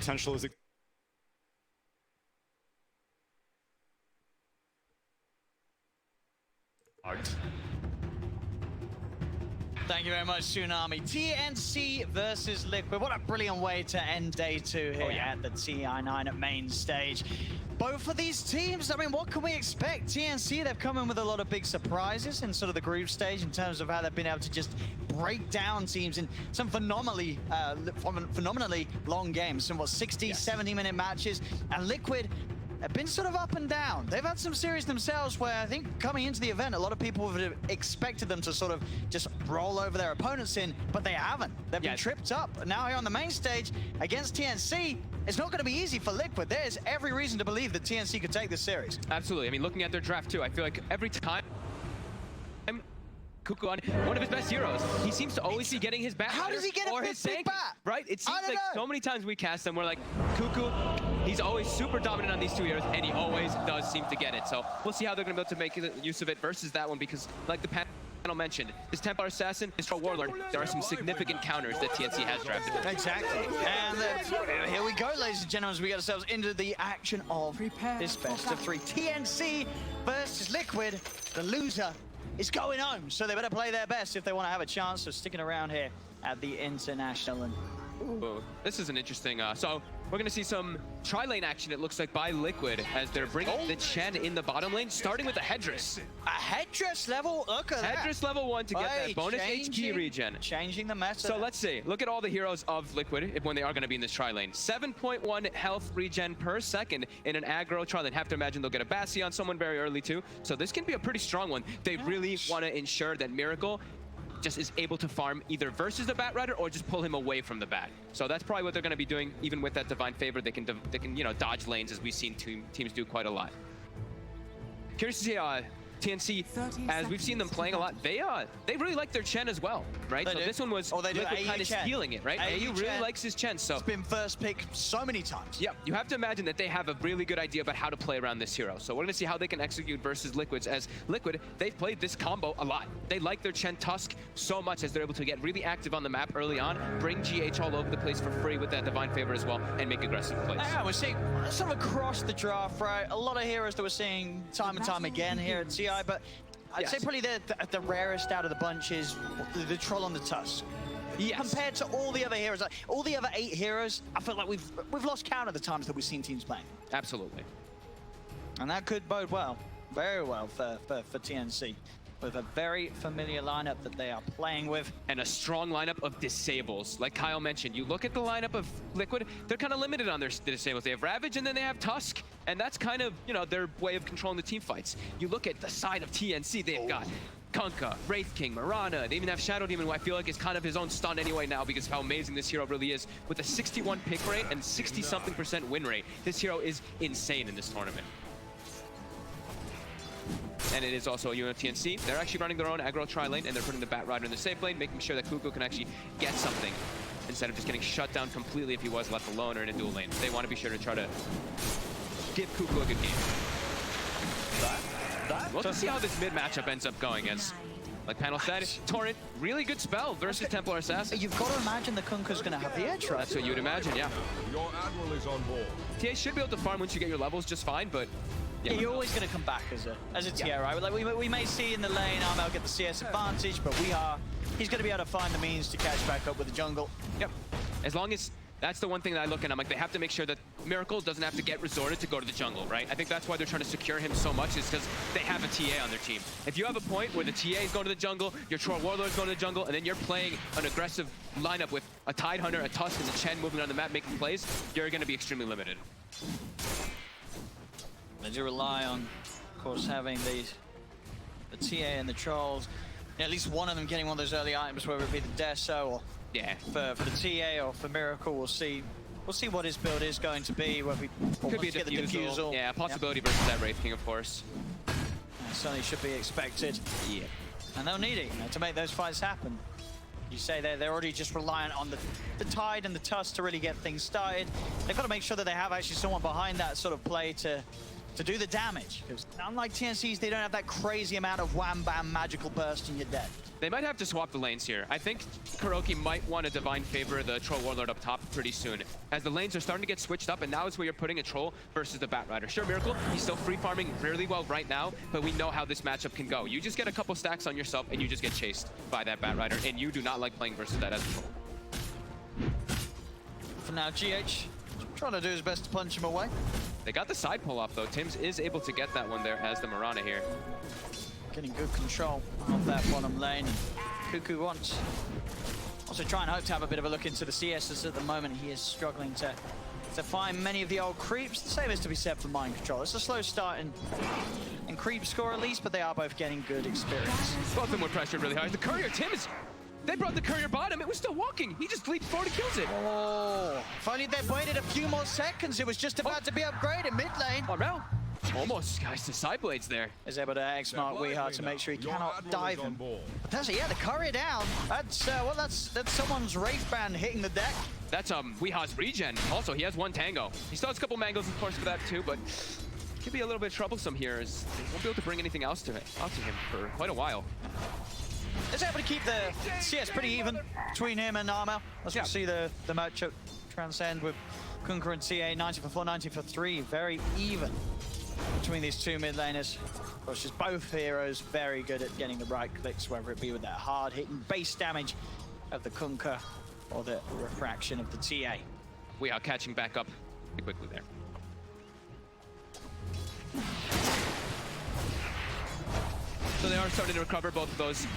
potential is Thank you very much, Tsunami. TNC versus Liquid. What a brilliant way to end day 2 here at the TI9 at main stage. Both of these teams, I mean, what can we expect? TNC, they've come in with a lot of big surprises in sort of the group stage in terms of how they've been able to just break down teams in some phenomenally long games, some 60, 70-minute matches. And Liquid have been sort of up and down. They've had some series themselves where I think coming into the event, a lot of people would have expected them to sort of just roll over their opponents in, but they haven't. They've been tripped up. And now here on the main stage against TNC, it's not going to be easy for Liquid. There's every reason to believe that TNC could take this series. Absolutely. I mean, looking at their draft too, I feel like every time Cuckoo on one of his best heroes, he seems to always be getting his bat. How does he get a big bat? Right? It seems like so many times we cast him, we're like, Cuckoo, he's always super dominant on these 2 heroes, and he always does seem to get it. So we'll see how they're going to be able to make use of it versus that one, because like the panel mentioned, his Templar Assassin, his Troll Warlord, there are some significant counters that TNC has drafted. Exactly. And here we go, ladies and gentlemen, as we get ourselves into the action of this best of 3. TNC versus Liquid. The loser is going home, so they better play their best if they want to have a chance of sticking around here at the International. And ooh, this is an interesting, so we're going to see some tri-lane action, it looks like, by Liquid as they're bringing the Chen in the bottom lane, starting with the Headdress. A Headdress level? Look at that. Headdress level 1 to get that bonus HP regen. Changing the meta. So let's see. Look at all the heroes of Liquid when they are going to be in this tri-lane. 7.1 health regen per second in an aggro tri-lane. Have to imagine they'll get a Bassi on someone very early too. So this can be a pretty strong one. They really want to ensure that Miracle just is able to farm either versus the Bat Rider or just pull him away from the Bat. So that's probably what they're going to be doing. Even with that Divine Favor, they can you know, dodge lanes, as we've seen teams do quite a lot. Curious to see TNC, as we've seen them playing a lot, they really like their Chen as well, right? So this one was Liquid kind of stealing it, right? AU really likes his Chen, so it's been first pick so many times. Yeah, you have to imagine that they have a really good idea about how to play around this hero. So we're gonna see how they can execute versus Liquids, as Liquid, they've played this combo a lot. They like their Chen Tusk so much as they're able to get really active on the map early on, bring GH all over the place for free with that Divine Favor as well, and make aggressive plays. Yeah, we're seeing sort of across the draft, right? A lot of heroes that we're seeing time and time again here at TI, but I'd say probably the rarest out of the bunch is the Troll on the Tusk. Yes. Compared to all the other heroes, like all the other 8 heroes, I feel like we've lost count of the times that we've seen teams playing. Absolutely. And that could bode well, very well for TNC. With a very familiar lineup that they are playing with. And a strong lineup of disables. Like Kyle mentioned, you look at the lineup of Liquid, they're kind of limited on their disables. They have Ravage and then they have Tusk, and that's kind of, you know, their way of controlling the team fights. You look at the side of TNC, they've got Kunkka, Wraith King, Mirana, they even have Shadow Demon, who I feel like is kind of his own stun anyway now because of how amazing this hero really is. With a 61 pick rate and 60-something% win rate, this hero is insane in this tournament. And it is also a TNC. They're actually running their own aggro tri-lane, and they're putting the Bat Rider in the safe lane, making sure that Cuckoo can actually get something instead of just getting shut down completely if he was left alone or in a dual lane. They want to be sure to try to give Cuckoo a good game. We'll see how this mid matchup ends up going, as like panel said, Torrent, really good spell versus Templar Assassin. You've got to imagine the Kunkka's going to have the edge, right? That's what you would imagine, yeah. Your Admiral is on board. TA should be able to farm once you get your levels just fine, but yeah, you're always going to come back as a TA, right? Like we may see in the lane, Armel get the CS advantage, but he's going to be able to find the means to catch back up with the jungle. Yep. As long as, that's the one thing that I look at, I'm like, they have to make sure that Miracle doesn't have to get resorted to go to the jungle, right? I think that's why they're trying to secure him so much, is because they have a TA on their team. If you have a point where the TA is going to the jungle, your Troll Warlord is going to the jungle, and then you're playing an aggressive lineup with a Tidehunter, a Tusk, and a Chen moving on the map making plays, you're going to be extremely limited. They do rely on, of course, having the TA and the Trolls, at least one of them getting one of those early items, whether it be the Deso or for the TA or for Miracle. We'll see what his build is going to be. Whether we could be a diffusal. Yeah, a possibility versus that Wraith King, of course. That certainly should be expected. Yeah. And they'll need it, you know, to make those fights happen. You say they're already just reliant on the Tide and the Tusk to really get things started. They've got to make sure that they have actually someone behind that sort of play to to do the damage. Because unlike TNCs, they don't have that crazy amount of wham-bam magical burst and you're dead. They might have to swap the lanes here. I think KuroKy might want to Divine Favor the Troll Warlord up top pretty soon, as the lanes are starting to get switched up, and now is where you're putting a Troll versus the Batrider. Sure, Miracle, he's still free farming really well right now, but we know how this matchup can go. You just get a couple stacks on yourself, and you just get chased by that Batrider, and you do not like playing versus that as a Troll. For now, GH trying to do his best to punch him away. They got the side pull off, though. Tims is able to get that one there as the Mirana here. Getting good control of that bottom lane. Kuku wants also try and hope to have a bit of a look into the CSs at the moment. He is struggling to find many of the old creeps. The same is to be said for Mind Control. It's a slow start in creep score at least, but they are both getting good experience. Both of them were pressured really hard. The Courier, Tims, they brought the Courier bottom. It was still walking. He just leaped forward and kills it. Oh, if only they'd waited a few more seconds. It was just about to be upgraded mid lane. Oh, no. Almost, guys, the side blades there. Is able to X-Mark Weehart to make sure he cannot dive him. But that's it, yeah, the Courier down. That's, well, that's someone's Wraith Band hitting the deck. That's Weeha's regen. Also, he has one Tango. He still has a couple Mangles, of course, for that too, but could be a little bit troublesome here, as they won't be able to bring anything else to him for quite a while. Is able to keep the CS pretty even between him and Armel. As we see the matchup transcend with Kunkka and TA, 90 for 4, 90 for 3. Very even between these two mid laners. Of course, just both heroes very good at getting the right clicks, whether it be with that hard-hitting base damage of the Kunkka or the refraction of the TA. We are catching back up pretty quickly there. So they are starting to recover both of those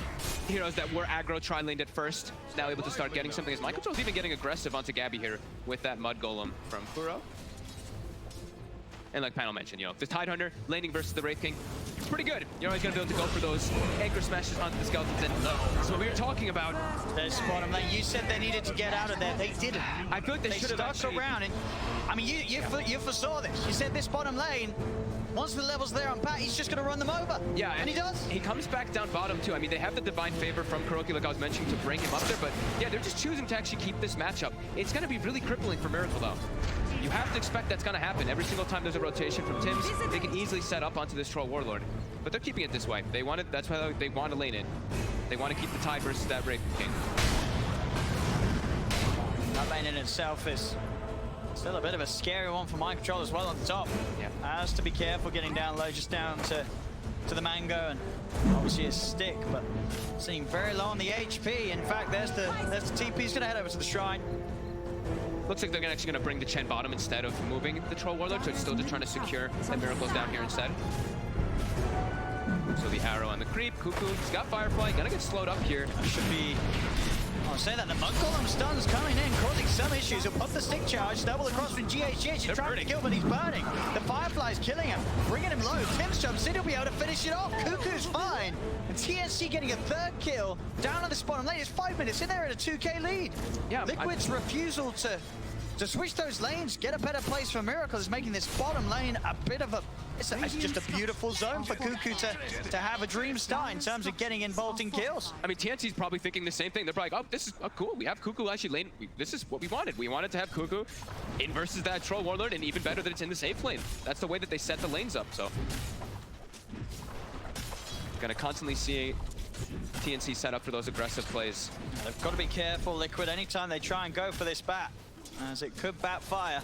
heroes that were aggro tri-laned at first. Now able to start getting something, as Mind Control's even getting aggressive onto Gabby here with that Mud Golem from Kuro. And like Panel mentioned, you know, the Tidehunter laning versus the Wraith King, it's pretty good. You're always going to be able to go for those anchor smashes onto the skeletons. And that's what we were talking about. There's bottom lane. You said they needed to get out of there. They didn't. I feel like they should have stuck around. And I mean, you foresaw this. You said this bottom lane, once the level's there on Pat, he's just going to run them over. Yeah, and he does. He comes back down bottom too. I mean, they have the Divine Favor from KuroKy, like I was mentioning, to bring him up there. But yeah, they're just choosing to actually keep this matchup. It's going to be really crippling for Miracle, though. You have to expect that's going to happen. Every single time there's a rotation from Tims, they can easily set up onto this Troll Warlord. But they're keeping it this way. They want it. That's why they want to lane it. They want to keep the Tide versus that Wraith King. That lane in itself is still a bit of a scary one for Mind Control as well on the top. Yeah. Has to be careful getting down low, just down to the Mango, and obviously his stick, but seeing very low on the HP. In fact, there's the TP. He's going to head over to the Shrine. Looks like they're actually going to bring the Chen bottom instead of moving the Troll Warlord, so it's still just trying to secure that Miracle's down here instead. So the arrow on the creep, Cuckoo, he's got Firefly, gonna get slowed up here. That should be... I'll say that the Mud Golem stun's coming in, causing some issues. He'll pop the stick charge, double across from GH. He's trying to kill, but he's burning. The Firefly's killing him, bringing him low. Tims jumps in, he'll be able to finish it off. Cuckoo's fine. And TNC getting a third kill down on this bottom lane. It's 5 minutes in there at a 2K lead. Yeah, Liquid's refusal to switch those lanes, get a better place for Miracle is making this bottom lane a bit of a... It's just a beautiful zone for Cuckoo to have a dream start in terms of getting involved in kills. I mean, TNC's probably thinking the same thing. They're probably like, oh, this is cool. We have Cuckoo actually lane. This is what we wanted. We wanted to have Cuckoo in versus that Troll Warlord, and even better that it's in the safe lane. That's the way that they set the lanes up, so. Gonna constantly see TNC set up for those aggressive plays. They've got to be careful, Liquid, anytime they try and go for this bat, as it could backfire.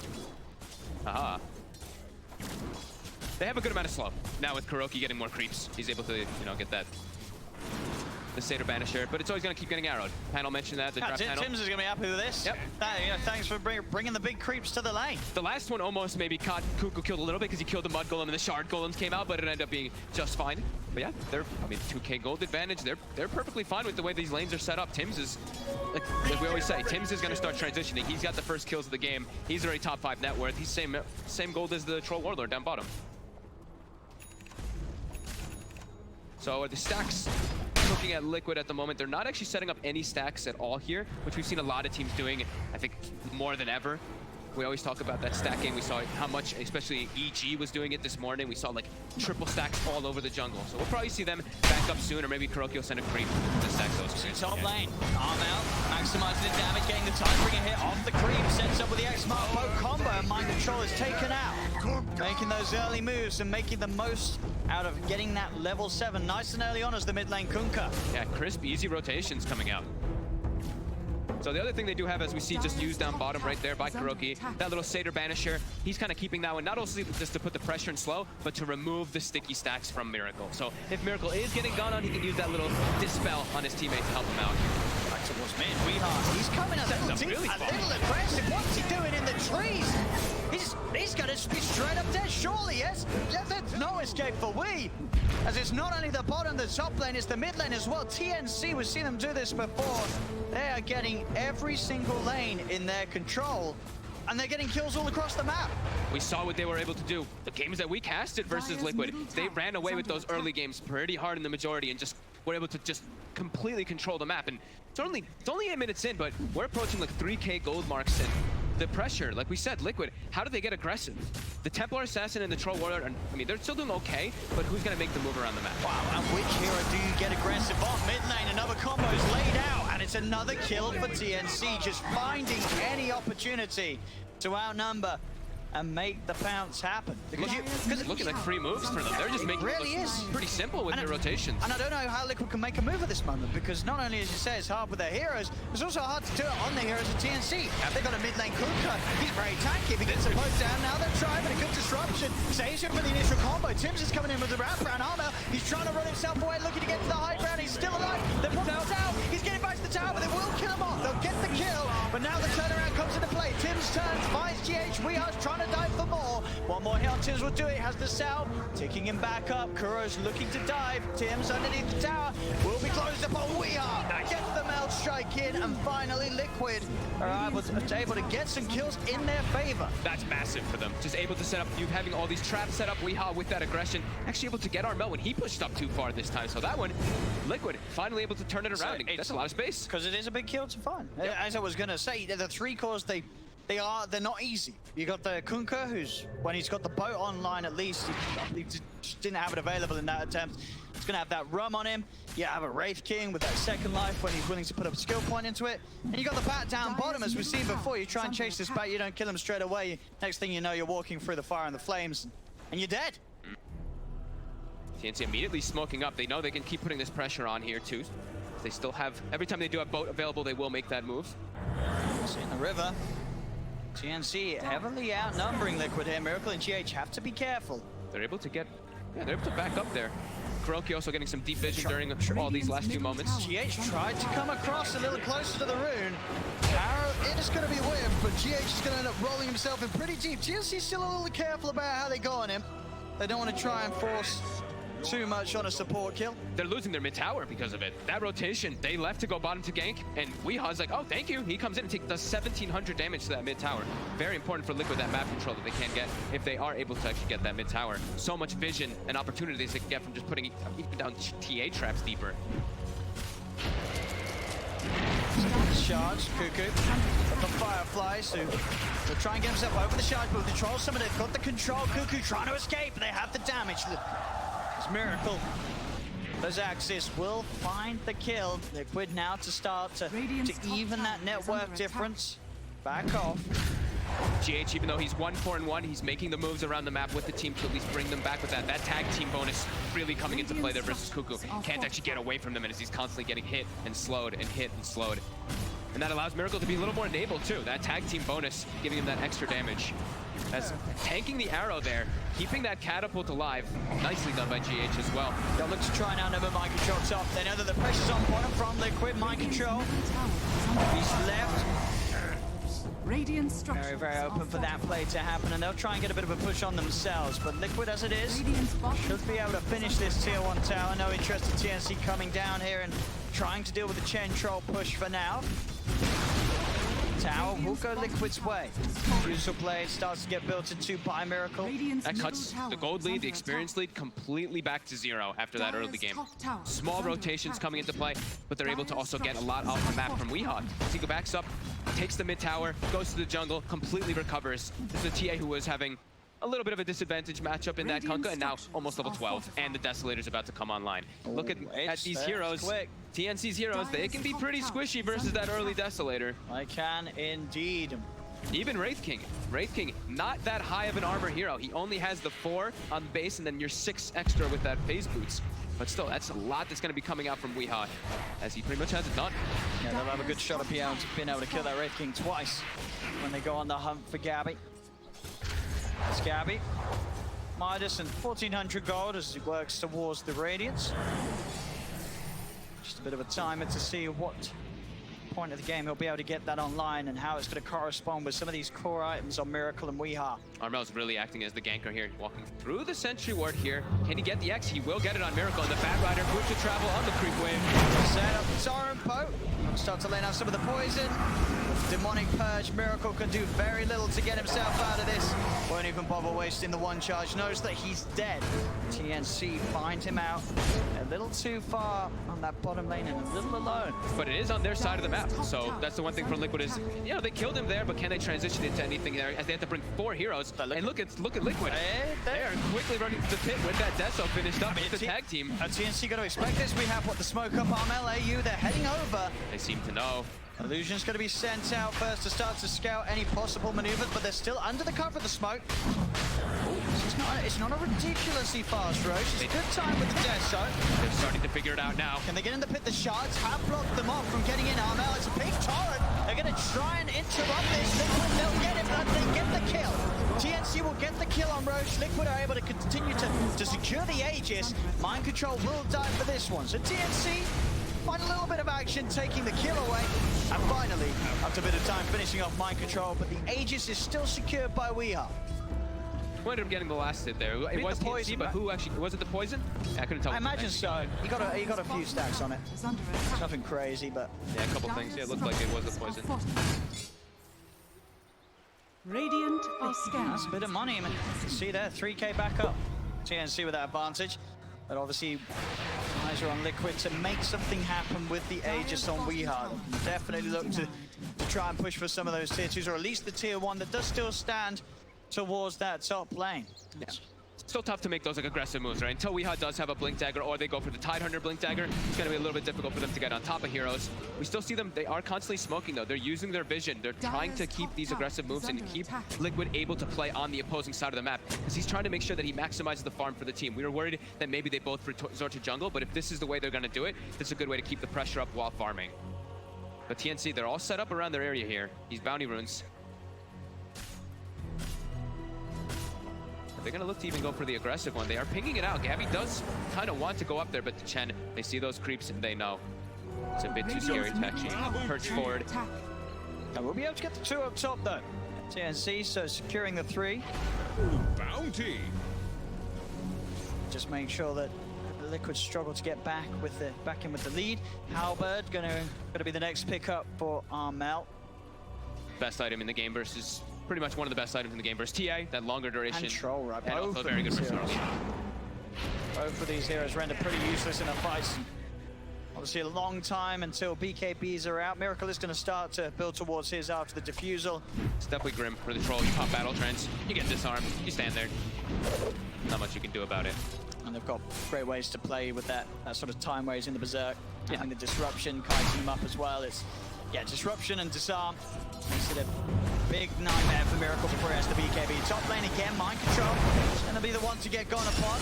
Aha. They have a good amount of slow. Now with KuroKy getting more creeps, he's able to, you know, get that the Satyr Banisher, but it's always going to keep getting arrowed. Panel mentioned that. The Tims is going to be happy with this. Yep. Thanks for bringing the big creeps to the lane. The last one almost maybe caught Cuckoo killed a little bit because he killed the Mud Golem and the Shard Golems came out, but it ended up being just fine. But yeah, they're, I mean, 2K gold advantage. They're perfectly fine with the way these lanes are set up. Tims is, like we always say, Tims is going to start transitioning. He's got the first kills of the game. He's already top 5 net worth. He's same gold as the Troll Warlord down bottom. So the stacks, looking at Liquid at the moment, they're not actually setting up any stacks at all here, which we've seen a lot of teams doing, I think, more than ever. We always talk about that stacking. We saw how much, especially EG was doing it this morning. We saw like triple stacks all over the jungle. So we'll probably see them back up soon, or maybe KuroKy will send a creep to stack those. Top lane, arm out, maximizing the damage, getting the time, bring a hit off the creep, sets up with the X-Mark poke combo. and Mind Control is taken out. Making those early moves and making the most out of getting that level 7 nice and early on as the mid lane Kunkka. Yeah, crisp, easy rotations coming out. So the other thing they do have, as we see, just used down bottom right there by Kuroki, that little Satyr Banisher, he's kind of keeping that one, not only just to put the pressure in slow, but to remove the sticky stacks from Miracle. So if Miracle is getting gone on, he can use that little Dispel on his teammate to help him out. Back towards mid, Weehart, he's coming a little deep, a little aggressive. What's he doing in the trees? He's gonna be straight up there, surely, yes? Yeah, there's no escape for Wee. As it's not only the bottom, the top lane, it's the mid lane as well. TNC, we've seen them do this before. They are getting every single lane in their control, and they're getting kills all across the map. We saw what they were able to do. The games that we casted versus Liquid, they ran away with those early games pretty hard in the majority and just were able to just completely control the map. And it's only 8 minutes in, but we're approaching like 3K gold marks, and the pressure, like we said, Liquid, how do they get aggressive? The Templar Assassin and the Troll Warrior, I mean, they're still doing okay, but who's going to make the move around the map? Wow, and which hero do you get aggressive on? Mid lane, another combo is laid out, and it's another kill for TNC, just finding any opportunity to outnumber and make the bounce happen. Because It's looking like free moves for them. They're just making it look pretty simple with their rotations. And I don't know how Liquid can make a move at this moment, because not only, as you say, it's hard with their heroes, it's also hard to do it on the heroes of TNC. They've got a mid lane Kunkka. He's very tanky. If he gets a close down, now they're trying, but a good disruption. Saves him for the initial combo. Tims is coming in with the wraparound armor. He's trying to run himself away, looking to get to the high ground. He's still alive. They're put out. He's getting back to the tower, but they will kill him off. They'll get the kill, but now the turnaround comes into play. Tims turns, finds GH. Weehar's trying to dive for more. One more hit on Tims will do it. Has the cell, ticking him back up. Kuro's looking to dive. Tims underneath the tower will be closed up on Weehart. Gets the meld strike in, and finally Liquid are able to get some kills in their favor. That's massive for them. Just able to set up, you having all these traps set up, Weehart with that aggression, actually able to get our melt when he pushed up too far this time. So that one, Liquid finally able to turn it around. That's a lot of space. Because it is a big kill to find. Yep. As I was going to say, the 3 cores, they're not easy. You got the Kunkka, who's, when he's got the boat online at least, he just didn't have it available in that attempt. He's gonna have that rum on him. You have a Wraith King with that second life when he's willing to put a skill point into it. And you got the bat down bottom, as we've seen before. You try and chase this bat, you don't kill him straight away. Next thing you know, you're walking through the fire and the flames, and you're dead. TNC immediately smoking up. They know they can keep putting this pressure on here too. They still have, every time they do have boat available, they will make that move. See in the river. TNC heavily outnumbering Liquid here. Miracle and GH have to be careful. They're able to get, they're able to back up there. Kuroki also getting some deep vision during all these last few moments. GH tried to come across a little closer to the rune. Arrow, it is going to be weird, but GH is going to end up rolling himself in pretty deep. TNC's still a little careful about how they go on him. They don't want to try and force too much on a support kill. They're losing their mid tower because of it. That rotation, they left to go bottom to gank, and Weeha's like, oh, thank you. He comes in and does 1,700 damage to that mid tower. Very important for Liquid, that map control that they can get if they are able to actually get that mid tower. So much vision and opportunities they can get from just putting even down TA traps deeper. Charge, Cuckoo. Got the Fireflies, who will try and get himself over the charge, but the Troll Summon, they've got the control. Cuckoo trying to escape, they have the damage. Miracle. Those Axis will find the kill. Liquid now to start to even that network difference. Back off. GH, even though he's 1-4-1, he's making the moves around the map with the team to at least bring them back with that. That tag team bonus really coming into play there versus Cuckoo. Can't actually get away from them as he's constantly getting hit and slowed and hit and slowed. And that allows Miracle to be a little more enabled too. That tag team bonus giving him that extra damage. As tanking the arrow there, keeping that catapult alive. Nicely done by GH as well. They'll look to try now, never Mind Control top. They know that the pressure's on bottom from Liquid. Mind Control. He's left. Very, very open for that play to happen, and they'll try and get a bit of a push on themselves. But Liquid, as it is, should be able to finish this tier 1 tower. No interest in TNC coming down here and trying to deal with the Chen Troll push for now. Tower will go Liquid's way. Useful play starts to get built into by Miracle. That cuts the gold lead, the experience lead, completely back to 0 after that early game. Small rotations coming into play, but they're able to also get a lot off the map from Weehawk. Zico backs up, takes the mid tower, goes to the jungle, completely recovers. This is a TA who was having a little bit of a disadvantage matchup in that Kunkka, and now almost level 12, and the Desolator's about to come online. Look at these heroes. TNC's heroes, they can be pretty squishy versus that early Desolator. I can indeed. Even Wraith King. Wraith King, not that high of an armor hero. He only has the 4 on base and then your 6 extra with that phase boots. But still, that's a lot that's going to be coming out from Weehaw, as he pretty much has it done. Yeah, they'll have a good shot at being able to kill that Wraith King twice when they go on the hunt for Gabby. It's Gabby. Midas and 1400 gold as he works towards the Radiance. Just a bit of a timer to see what point of the game he'll be able to get that online and how it's going to correspond with some of these core items on Miracle and Weehaw. Armel's really acting as the ganker here, walking through the Sentry Ward here. Can he get the X? He will get it on Miracle, and the Bat Rider moves to travel on the creep wave. Set up the Torrent Poe. Start to lay down some of the poison. Demonic Purge, Miracle can do very little to get himself out of this. Won't even bother wasting the one charge. Knows that he's dead. TNC find him out a little too far on that bottom lane and a little alone. But it is on their side of the map, so that's the one thing from Liquid is, you know, they killed him there, but can they transition into anything there as they have to bring 4 heroes? And look at Liquid. They are quickly running to the pit with that Deso finished up with the tag team. TNC got to expect this. We have the smoke up on LAU. They're heading over. They seem to know. Illusion's going to be sent out first to start to scout any possible maneuvers, but they're still under the cover of the smoke. It's not a ridiculously fast Roche. It's a good time with the Deso. They're starting to figure it out now. Can they get in the pit? The shards have blocked them off from getting in. Armel, it's a big torrent. They're going to try and interrupt this. Liquid, they'll get it, but they get the kill. TNC will get the kill on Roche. Liquid are able to continue to secure the Aegis. Mind Control will die for this one. So TNC find a little bit of action, taking the kill away. And finally, after a bit of time, finishing off Mind Control, but the Aegis is still secured by Weehaw. Who ended up getting the last hit there? It was poison, but who actually, was it the poison? I couldn't tell. I imagine so. He got a few stacks on it. Nothing crazy, but... Yeah, a couple things. Yeah, it looked like it was the poison. Radiant are scanned. That's a bit of money, man. See there, 3k back up. TNC with that advantage. But obviously, eyes are on Liquid to make something happen with the Aegis on Weehaw. Definitely look to try and push for some of those tier 2s, or at least the tier 1 that does still stand towards that top lane. Yeah. Still tough to make those like aggressive moves, right? Until Weehaw does have a Blink Dagger, or they go for the Tidehunter Blink Dagger, it's going to be a little bit difficult for them to get on top of heroes. We still see them, they are constantly smoking though. They're using their vision. They're trying to keep these aggressive moves and keep Liquid able to play on the opposing side of the map, because he's trying to make sure that he maximizes the farm for the team. We were worried that maybe they both resort to jungle, but if this is the way they're going to do it, this is a good way to keep the pressure up while farming. But TNC, they're all set up around their area here. These bounty runes. They're going to look to even go for the aggressive one. They are pinging it out. Gabby does kind of want to go up there, but Chen, they see those creeps and they know. It's a bit too scary to actually perch forward. And we'll be able to get the 2 up top though. TNC, so securing the 3. Bounty. Just make sure that Liquid struggle to get back in with the lead. Halberd gonna be the next pickup for Armel. Best item in the game versus pretty much one of the best items in the game versus TA, that longer duration. And Troll, right? And also very good versus early. Both of these heroes render pretty useless in a fight. Obviously a long time until BKBs are out. Miracle is going to start to build towards his after the defusal. It's definitely grim for the Troll. You pop Battle Trance, you get disarmed, you stand there. Not much you can do about it. And they've got great ways to play with that sort of time waves in the Berserk. Yeah. Having the disruption, kiting them up as well. It's, yeah, disruption and disarm. Makes it a big nightmare for Miracle before he has the BKB. Top lane again, Mind Control. It's going to be the one to get gone upon.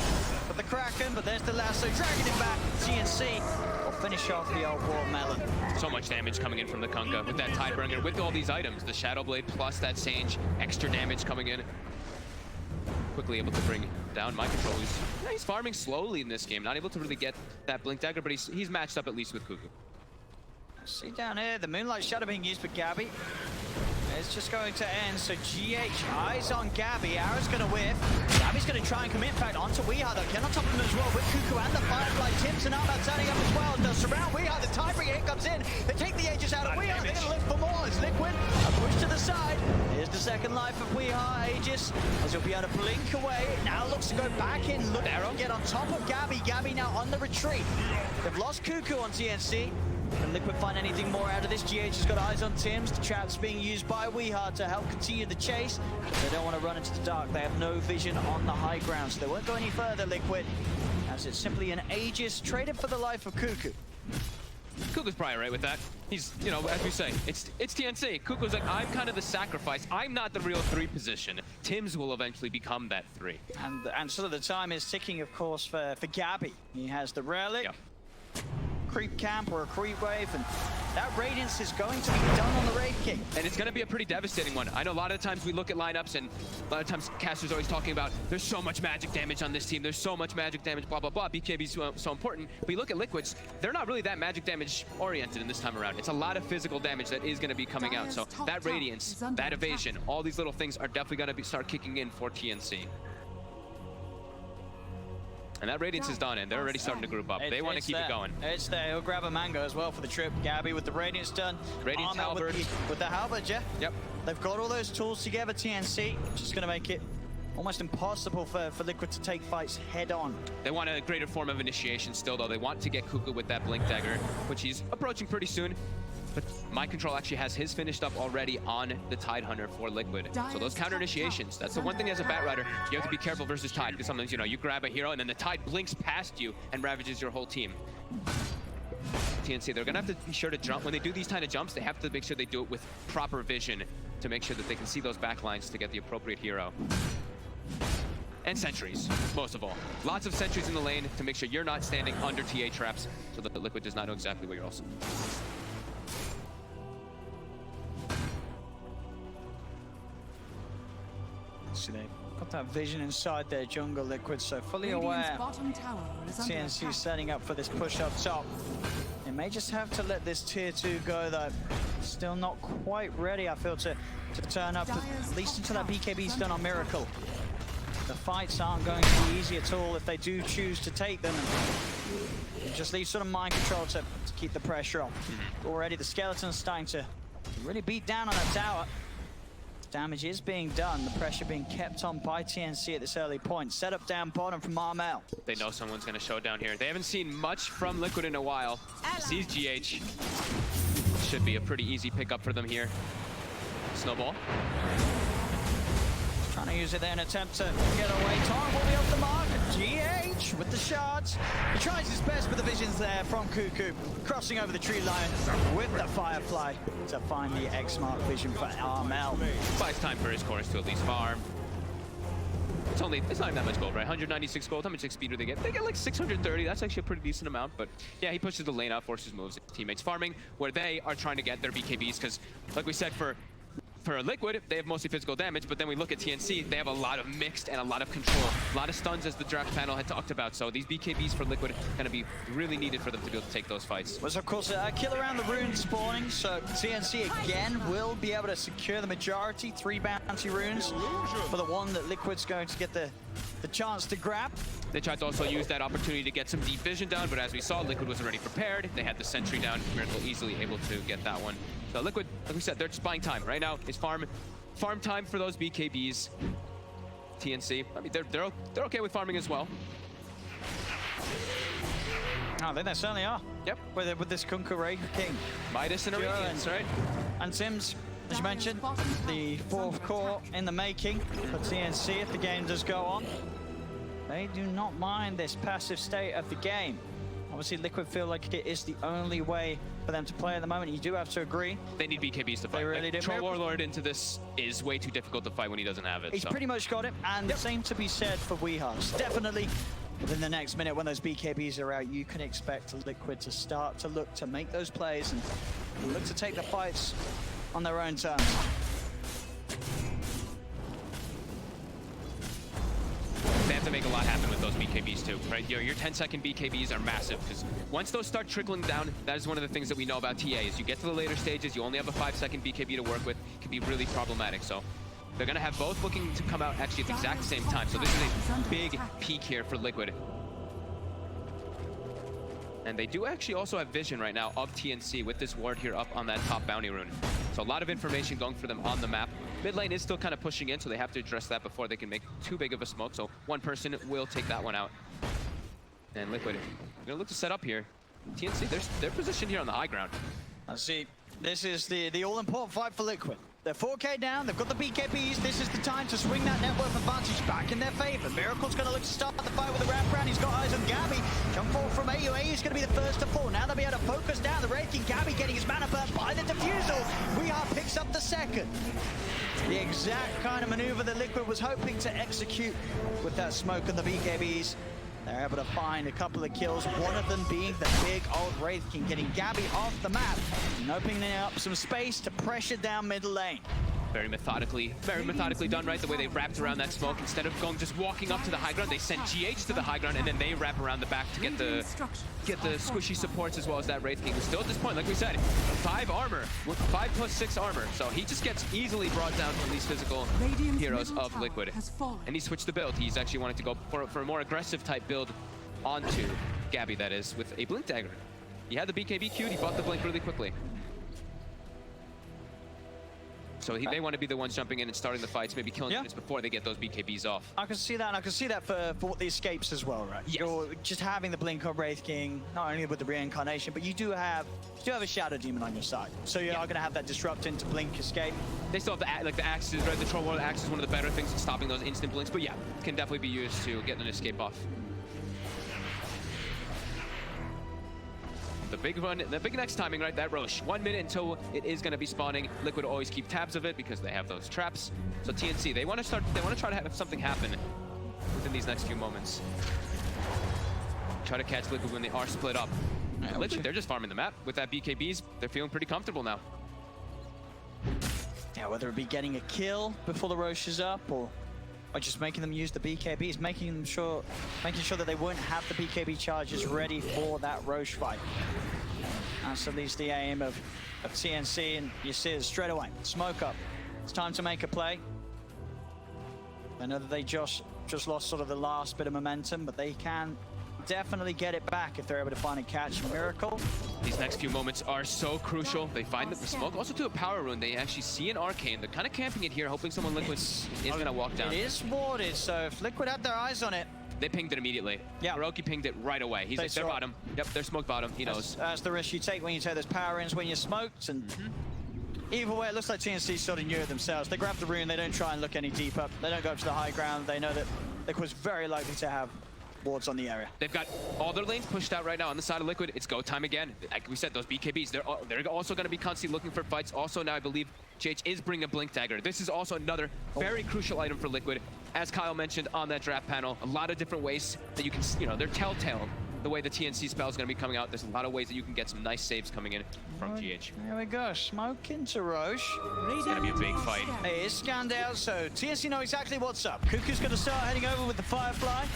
But the Kraken, but there's the lasso, dragging it back. TNC will finish off the old Watermelon. So much damage coming in from the Kunkka with that Tidebringer, with all these items. The Shadow Blade plus that Sage, extra damage coming in. Quickly able to bring down Mind Control. He's farming slowly in this game, not able to really get that Blink Dagger, but he's matched up at least with Cuckoo. See down here, the Moonlight Shadow being used for Gabby. It's just going to end, so GH eyes on Gabby. Arrow's going to whiff. Gabby's going to try and come impact onto Weehaw, though. Get on top of him as well with Cuckoo and the Firefly. Tims and Armel turning up as well. They'll surround Weehaw. The Tidebringer hit comes in. They take the Aegis out of Weehaw. They're going to look for more. It's Liquid. A push to the side. Here's the second life of Weehaw. Aegis, as he'll be able to blink away. Now looks to go back in. Look, Arrow get on top of Gabby. Gabby now on the retreat. They've lost Cuckoo on TNC. Can Liquid find anything more out of this? GH has got eyes on Tims. The trap's being used by Weehaw to help continue the chase. They don't want to run into the dark. They have no vision on the high ground, so they won't go any further, Liquid, as it's simply an Aegis traded for the life of Cuckoo. Kuko's probably right with that. He's, you know, as we say, it's TNC. Kuko's like, I'm kind of the sacrifice. I'm not the real 3 position. Tims will eventually become that 3. And sort of the time is ticking, of course, for Gabby. He has the relic. Yep. Creep camp or a creep wave, and that radiance is going to be done on the Raid King. And it's going to be a pretty devastating one. I know a lot of times we look at lineups and a lot of times casters always talking about there's so much magic damage on this team, there's so much magic damage, blah, blah, blah. BKB's so important. But you look at Liquids, they're not really that magic damage oriented in this time around. It's a lot of physical damage that is going to be coming out. So that radiance, that evasion, all these little things are definitely going to start kicking in for TNC. And that radiance is done, and they're already starting to group up. They want to keep it going. It's there. He'll grab a mango as well for the trip. Gabby with the radiance done. Radiance Armel halberd. with the halberd, yeah. Yep. They've got all those tools together, TNC, which is going to make it almost impossible for Liquid to take fights head on. They want a greater form of initiation still, though. They want to get Kuko with that Blink Dagger, which he's approaching pretty soon. But Mind Control actually has his finished up already on the Tide Hunter for Liquid. So those counter initiations, that's the one thing as a Bat Rider, you have to be careful versus Tide, because sometimes, you know, you grab a hero and then the Tide blinks past you and ravages your whole team. TNC, they're gonna have to be sure to jump. When they do these kind of jumps, they have to make sure they do it with proper vision to make sure that they can see those backlines to get the appropriate hero. And sentries, most of all. Lots of sentries in the lane to make sure you're not standing under TA traps so that the Liquid does not know exactly where you're also. So they've got that vision inside their jungle, Liquid, so fully aware. TNC setting up for this push up top. They may just have to let this tier 2 go, though. Still not quite ready, I feel, to turn up, at least until that BKB's done on Miracle. The fights aren't going to be easy at all if they do choose to take them. And it just leaves sort of Mind Control to keep the pressure on. Already the Skeleton's starting to really beat down on that tower. Damage is being done, the pressure being kept on by TNC at this early point. Set up down bottom from Armel. They know someone's going to show down here. They haven't seen much from Liquid in a while. Sees GH. Should be a pretty easy pickup for them here. Snowball. Trying to use it there in an attempt to get away. Torrent will be off the mark. GH with the shards. He tries his best with the visions there from Kuku. Crossing over the tree line with the Firefly to find the X-Mark vision for Armel. Buys time for his chorus to at least farm. It's not even that much gold, right? 196 gold. How much XP do they get? They get like 630. That's actually a pretty decent amount. But yeah, he pushes the lane out, forces moves. Teammates farming where they are trying to get their BKBs because, like we said, for Liquid, they have mostly physical damage, but then we look at TNC, they have a lot of mixed and a lot of control. A lot of stuns, as the draft panel had talked about, so these BKBs for Liquid are going to be really needed for them to be able to take those fights. Was, of course, a kill around the runes spawning, so TNC again will be able to secure the majority, 3 bounty runes, for the one that Liquid's going to get the chance to grab. They tried to also use that opportunity to get some deep vision down, but as we saw, Liquid was already prepared. They had the sentry down, Miracle easily able to get that one. So Liquid, like we said, they're just buying time. Right now, it's farm time for those BKBs. TNC, I mean, they're okay with farming as well. I think they certainly are. Yep. With this Kunkka Raid King. Midas and Arabians, right? And Sims, as you mentioned, the 4th core in the making for TNC if the game does go on. They do not mind this passive state of the game. Obviously, Liquid feel like it is the only way for them to play at the moment. You do have to agree. They need BKBs to fight. They really do. Troll Warlord into this is way too difficult to fight when he doesn't have it. He's pretty much got it, and the same to be said for Weehars. Definitely, within the next minute when those BKBs are out, you can expect Liquid to start to look to make those plays and look to take the fights on their own terms. They have to make a lot happen with those BKBs too, right? Your 10-second BKBs are massive because once those start trickling down, that is one of the things that we know about TA is you get to the later stages, you only have a 5-second BKB to work with, it can be really problematic. So they're going to have both looking to come out actually at the exact same time. So this is a big peak here for Liquid. And they do actually also have vision right now of TNC with this ward here up on that top bounty rune. So a lot of information going for them on the map. Mid lane is still kind of pushing in, so they have to address that before they can make too big of a smoke. So one person will take that one out. And Liquid, they're gonna look to set up here. TNC, they're positioned here on the high ground. I see. This is the all-important fight for Liquid. They're 4K down, they've got the BKBs. This is the time to swing that net worth advantage back in their favor. Miracle's going to look to start the fight with a wraparound. He's got eyes on Gabby. Jump forward from AU. AU's going to be the first to fall. Now they'll be able to focus down the Wraith King. Gabby getting his mana burnt by the defusal. Weehaw picks up the second. The exact kind of maneuver that Liquid was hoping to execute with that smoke and the BKBs. They're able to find a couple of kills, one of them being the big old Wraith King, getting Gabby off the map and opening up some space to pressure down middle lane. Very methodically done, right? The way they wrapped around that smoke. Instead of just walking up to the high ground, they sent GH to the high ground, and then they wrap around the back to get the squishy supports as well as that Wraith King. Who's still at this point, like we said, 5 armor, 5+6 armor. So he just gets easily brought down from these physical heroes of Liquid. And he switched the build. He's actually wanting to go for a more aggressive type build onto Gabby, that is, with a Blink Dagger. He had the BKB queued, he bought the Blink really quickly. So they want to be the ones jumping in and starting the fights, maybe killing units before they get those BKBs off. I can see that, and I can see that for the escapes as well, right? Yes. You're just having the Blink of Wraith King, not only with the reincarnation, but you do have a Shadow Demon on your side. So you are going to have that disrupt into Blink escape. They still have the axes, right? The Troll Warrior axe is one of the better things in stopping those instant blinks, but yeah, can definitely be used to get an escape off. The big next timing, right? That Roche. 1 minute until it is going to be spawning. Liquid always keep tabs of it because they have those traps. So TNC, they want to try to have something happen within these next few moments. Try to catch Liquid when they are split up. Liquid, they're just farming the map. With that BKBs, they're feeling pretty comfortable now. Yeah, whether it be getting a kill before the Roche is up, or just making them use the BKBs, making sure that they won't have the BKB charges ready for that Roche fight. That's at least the aim of TNC, and you see it straight away. Smoke up. It's time to make a play. I know that they just lost sort of the last bit of momentum, but they can definitely get it back if they're able to find a catch. Miracle. These next few moments are so crucial. They find the smoke. Also to a power rune, they actually see an arcane. They're kind of camping it here, hoping someone Liquid is going to walk down. It is warded, so if Liquid had their eyes on it. They pinged it immediately. Yeah. Hiroki pinged it right away. He's like, they're bottom. Yep, they're smoke bottom. He knows. That's the risk you take when you take those power runes when you're smoked. And either way, it looks like TNC sort of knew it themselves. They grab the rune, they don't try and look any deeper. They don't go up to the high ground. They know that Liquid's very likely to have wards on the area. They've got all their lanes pushed out right now on the side of Liquid. It's go time again. Like we said, those BKBs, they're also going to be constantly looking for fights. Also now I believe GH is bringing a Blink Dagger. This is also another very crucial item for Liquid. As Kyle mentioned on that draft panel, a lot of different ways that you can, they're telltale. The way the TNC spell is going to be coming out, there's a lot of ways that you can get some nice saves coming in from GH. There we go, smoke into Roche. It's going to be a big fight. It is scanned out, so TNC know exactly what's up. Cuckoo's going to start heading over with the Firefly.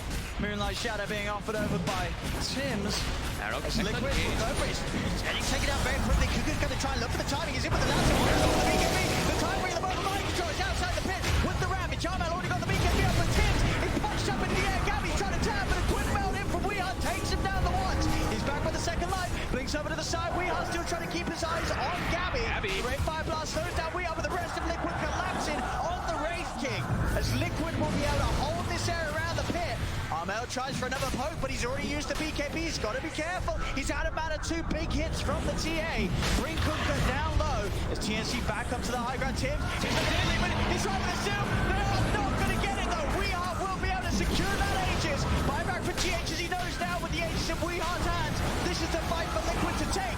Moonlight Shadow being offered over by Tims. Arrow, as Liquid will go for it. He's heading, take it out very quickly. Cuckoo's going to try and look for the timing. He's in with the last one. The BKB. The timing of the moment mind control is outside the pit with the ram. Charmel already got the BKB up for Tims. He punched up into the air. Gabby's trying to tap, but a twin meld in from Weehaw takes him down the ones. He's back with the second life. Blinks over to the side. Weehaw still trying to keep his eyes on Gabby. Great fire blast slows down Weehaw, with the rest of Liquid collapsing on the Wraith King. As Liquid will be able to hold this area around the pit. Armel tries for another poke, but he's already used the BKB. He's got to be careful. He's out of mana. 2 big hits from the TA. Bring Cooker down low as TNC back up to the high ground. Tims looking at Liquid. He's right with the steal. They are not going to get it though. Weehaw will be able to secure that Aegis. Buyback for GH as he knows now with the Aegis in Weehaw's hands. This is the fight for Liquid to take.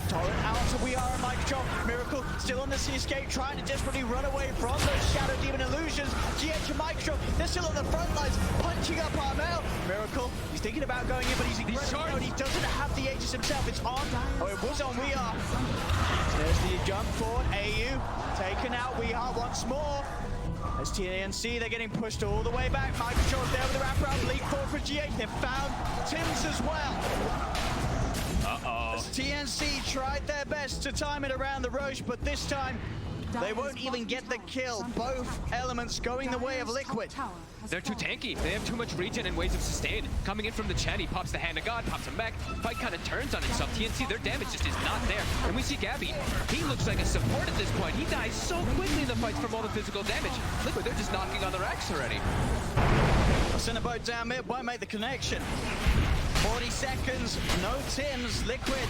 Torrent out to Weehaw and Mike Control. Miracle still on the sea escape, trying to desperately run away from those Shadow Demon illusions. GH and Mike Control, they're still on the front lines, punching up Armel. Miracle, he's thinking about going in, but he's incredible. He doesn't have the Aegis himself. It's on. Oh, it was on Weehaw. There's the jump forward. AU taken out. Weehaw once more. As TNC, they're getting pushed all the way back. Mike Control's there with the wraparound. Leap forward for GH. They've found Tims as well. As TNC tried their best to time it around the Roche, but this time they won't even get the kill. Both elements going the way of Liquid. They're too tanky. They have too much regen and ways of sustain. Coming in from the Chen, he pops the Hand of God, pops a mech. Fight kind of turns on itself. TNC, their damage just is not there. And we see Gabby. He looks like a support at this point. He dies so quickly in the fights from all the physical damage. Liquid, they're just knocking on their axe already. I'll send a boat down mid, won't make the connection. 40 seconds, no Tims. Liquid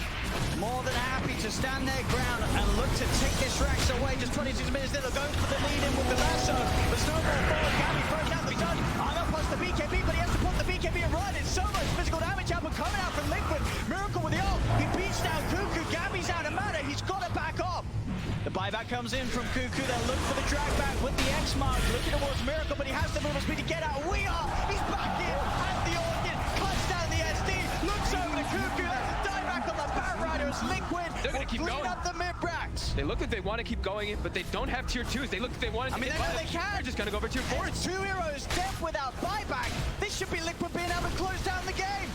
more than happy to stand their ground and look to take this Rax away. Just 26 minutes, they'll go for the lead in with the lasso. The snowball forward, Gabby throws down the gun. I'm up past the BKB, but he has to put the BKB and run. It's so much physical damage out, but coming out from Liquid. Miracle with the ult. He beats down Cuckoo. Gabby's out of mana. He's got to back up. The buyback comes in from Cuckoo. They'll look for the drag back with the X mark, looking towards Miracle, but he has the movement speed to get out. He's back in, and the Orchid cuts down the SD, looks over to Cuckoo, that's a dive back on the Bat Rider as Liquid They're gonna keep clean going. up the mid-bracks. They look like they want to keep going, but they don't have tier 2s. They look like they want to. I mean, they can. They're just going to go for tier 4s. It's 2 heroes dead without buyback. This should be Liquid being able to close down the game.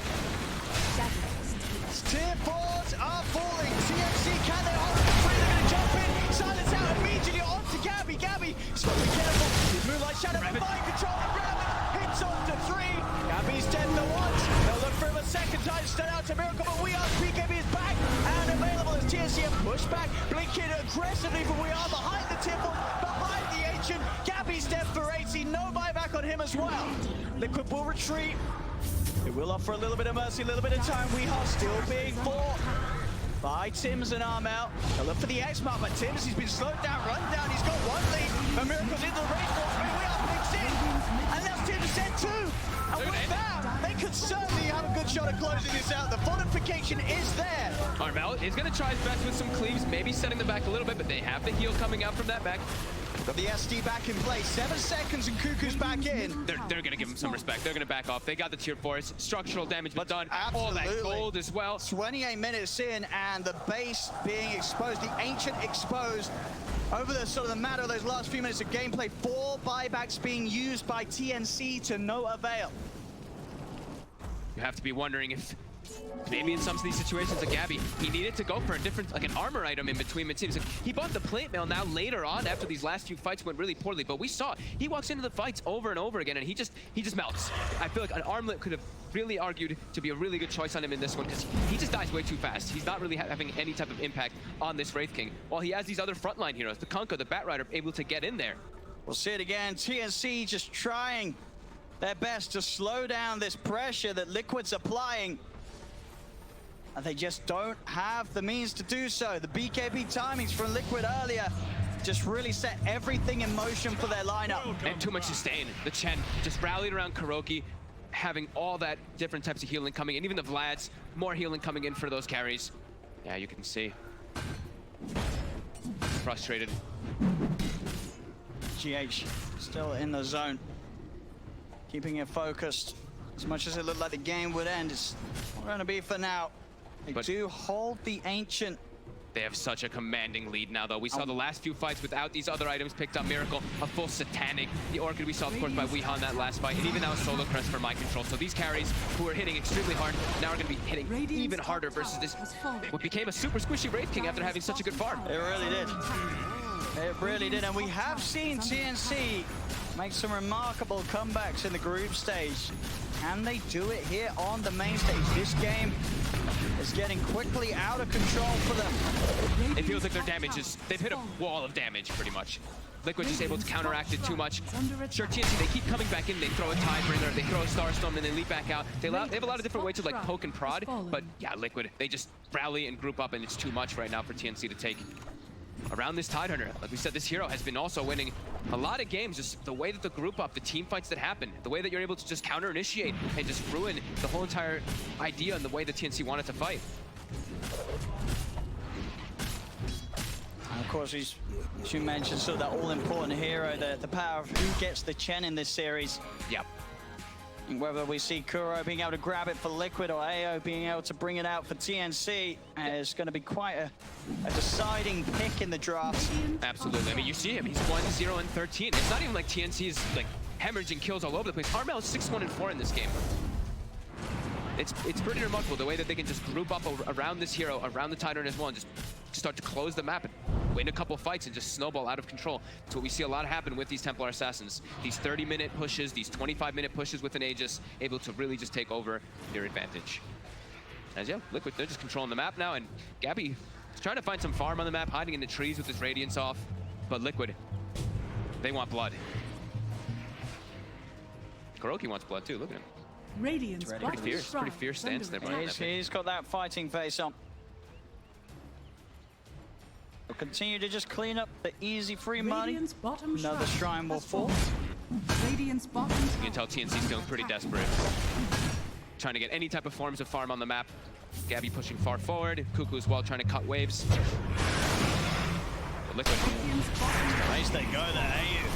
Tier 4s are falling. TNC, can they hold the free? They're going to jump in. Silence out immediately onto Gabby. Gabby, he's got to be careful. Moonlight Shadow, mind control around it. Hits off to 3. Gabby's dead for once. They'll look for him a second time. Start out to Miracle, but We Are BKB is back and available as TNC have pushed back. Blinking aggressively from We Are behind the Tipple, behind the Ancient. Gabby's dead for 80. No buyback on him as well. Liquid will retreat. It will offer a little bit of mercy, a little bit of time. We are still being fought by Tims and Armel. They'll look for the X-Mark, but Tims, he's been slowed down, run down. He's got one lead, but Miracle's into the race for him. We are picks in, and that's Tims dead too. And with that, they could certainly have a good shot at closing this out. The fortification is there. Armel is going to try his best with some cleaves, maybe setting them back a little bit, but they have the heal coming out from that back. Got the SD back in place. 7 seconds and Cuckoo's back in. They're going to give him some respect. They're going to back off. They got the tier 4s. Structural damage but done. All that gold as well. 28 minutes in and the base being exposed. The Ancient exposed. Over the sort of the matter of those last few minutes of gameplay, 4 buybacks being used by TNC to no avail. You have to be wondering if maybe in some of these situations, like Gabby, he needed to go for a different, like an armor item in between mid-teams. Like, he bought the plate mail now later on after these last few fights went really poorly, but we saw he walks into the fights over and over again and he just melts. I feel like an armlet could have really argued to be a really good choice on him in this one because he just dies way too fast. He's not really having any type of impact on this Wraith King, while he has these other frontline heroes, the Kunkka, the Bat Rider, able to get in there. We'll see it again. TNC just trying their best to slow down this pressure that Liquid's applying. And they just don't have the means to do so. The BKB timings from Liquid earlier just really set everything in motion for their lineup. And too much sustain. The Chen just rallied around Kuroki, having all that different types of healing coming in. Even the Vlads, more healing coming in for those carries. Yeah, you can see. Frustrated. GH still in the zone. Keeping it focused. As much as it looked like the game would end, it's not going to be for now. They do hold the Ancient. They have such a commanding lead now, though. We saw the last few fights without these other items picked up. Miracle, a full Satanic. The Orchid we saw, of course, by Weehan that last fight. And even now, Solo Crest for Mind Control. So these carries, who are hitting extremely hard, now are going to be hitting even harder versus this, what became a super squishy Wraith King after having such a good farm. It really did. It really did. And we have seen TNC make some remarkable comebacks in the group stage. Can they do it here on the main stage? This game is getting quickly out of control for them. It feels like their damage is, they've hit a wall of damage pretty much. Liquid just able to counteract it too much. Sure, TNC, they keep coming back in, they throw a Tidebringer, they throw a Starstorm, and they leap back out. They have a lot of different ways to like poke and prod, but yeah, Liquid, they just rally and group up, and it's too much right now for TNC to take. Around this Tidehunter, like we said, this hero has been also winning a lot of games. Just the way that the group up, the team fights that happen, the way that you're able to just counter-initiate and just ruin the whole entire idea and the way the TNC wanted to fight. And of course, as you mentioned, so that all-important hero, the power of who gets the Chen in this series. Yep. And whether we see Kuro being able to grab it for Liquid or AO being able to bring it out for TNC is going to be quite a deciding pick in the draft. Absolutely. I mean, you see him. He's 1-0 and 13. It's not even like TNC is like hemorrhaging kills all over the place. Armel is 6-1 and 4 in this game. It's pretty remarkable the way that they can just group up around this hero, around the Tidehunter as well, and just start to close the map and win a couple fights and just snowball out of control. It's what we see a lot happen with these Templar Assassins. These 30-minute pushes, these 25-minute pushes with an Aegis, able to really just take over their advantage. As yeah, Liquid, they're just controlling the map now, and Gabby is trying to find some farm on the map, hiding in the trees with his Radiance off. But Liquid, they want blood. Kuroki wants blood too, look at him. Radiant's ready. bottom Pretty shrine fierce is under stance there, attack. Mark. He's got that fighting face on. We'll continue to just clean up the easy free money. Radiant's bottom Another shrine will has fall. fallen. Radiant's bottom You tower can tell TNC's feeling pretty under attack. desperate. Trying to get any type of forms of farm on the map. Gabby pushing far forward. Cuckoo as well, trying to cut waves. But Liquid. Radiant's bottom tower Nice, they go there, AU.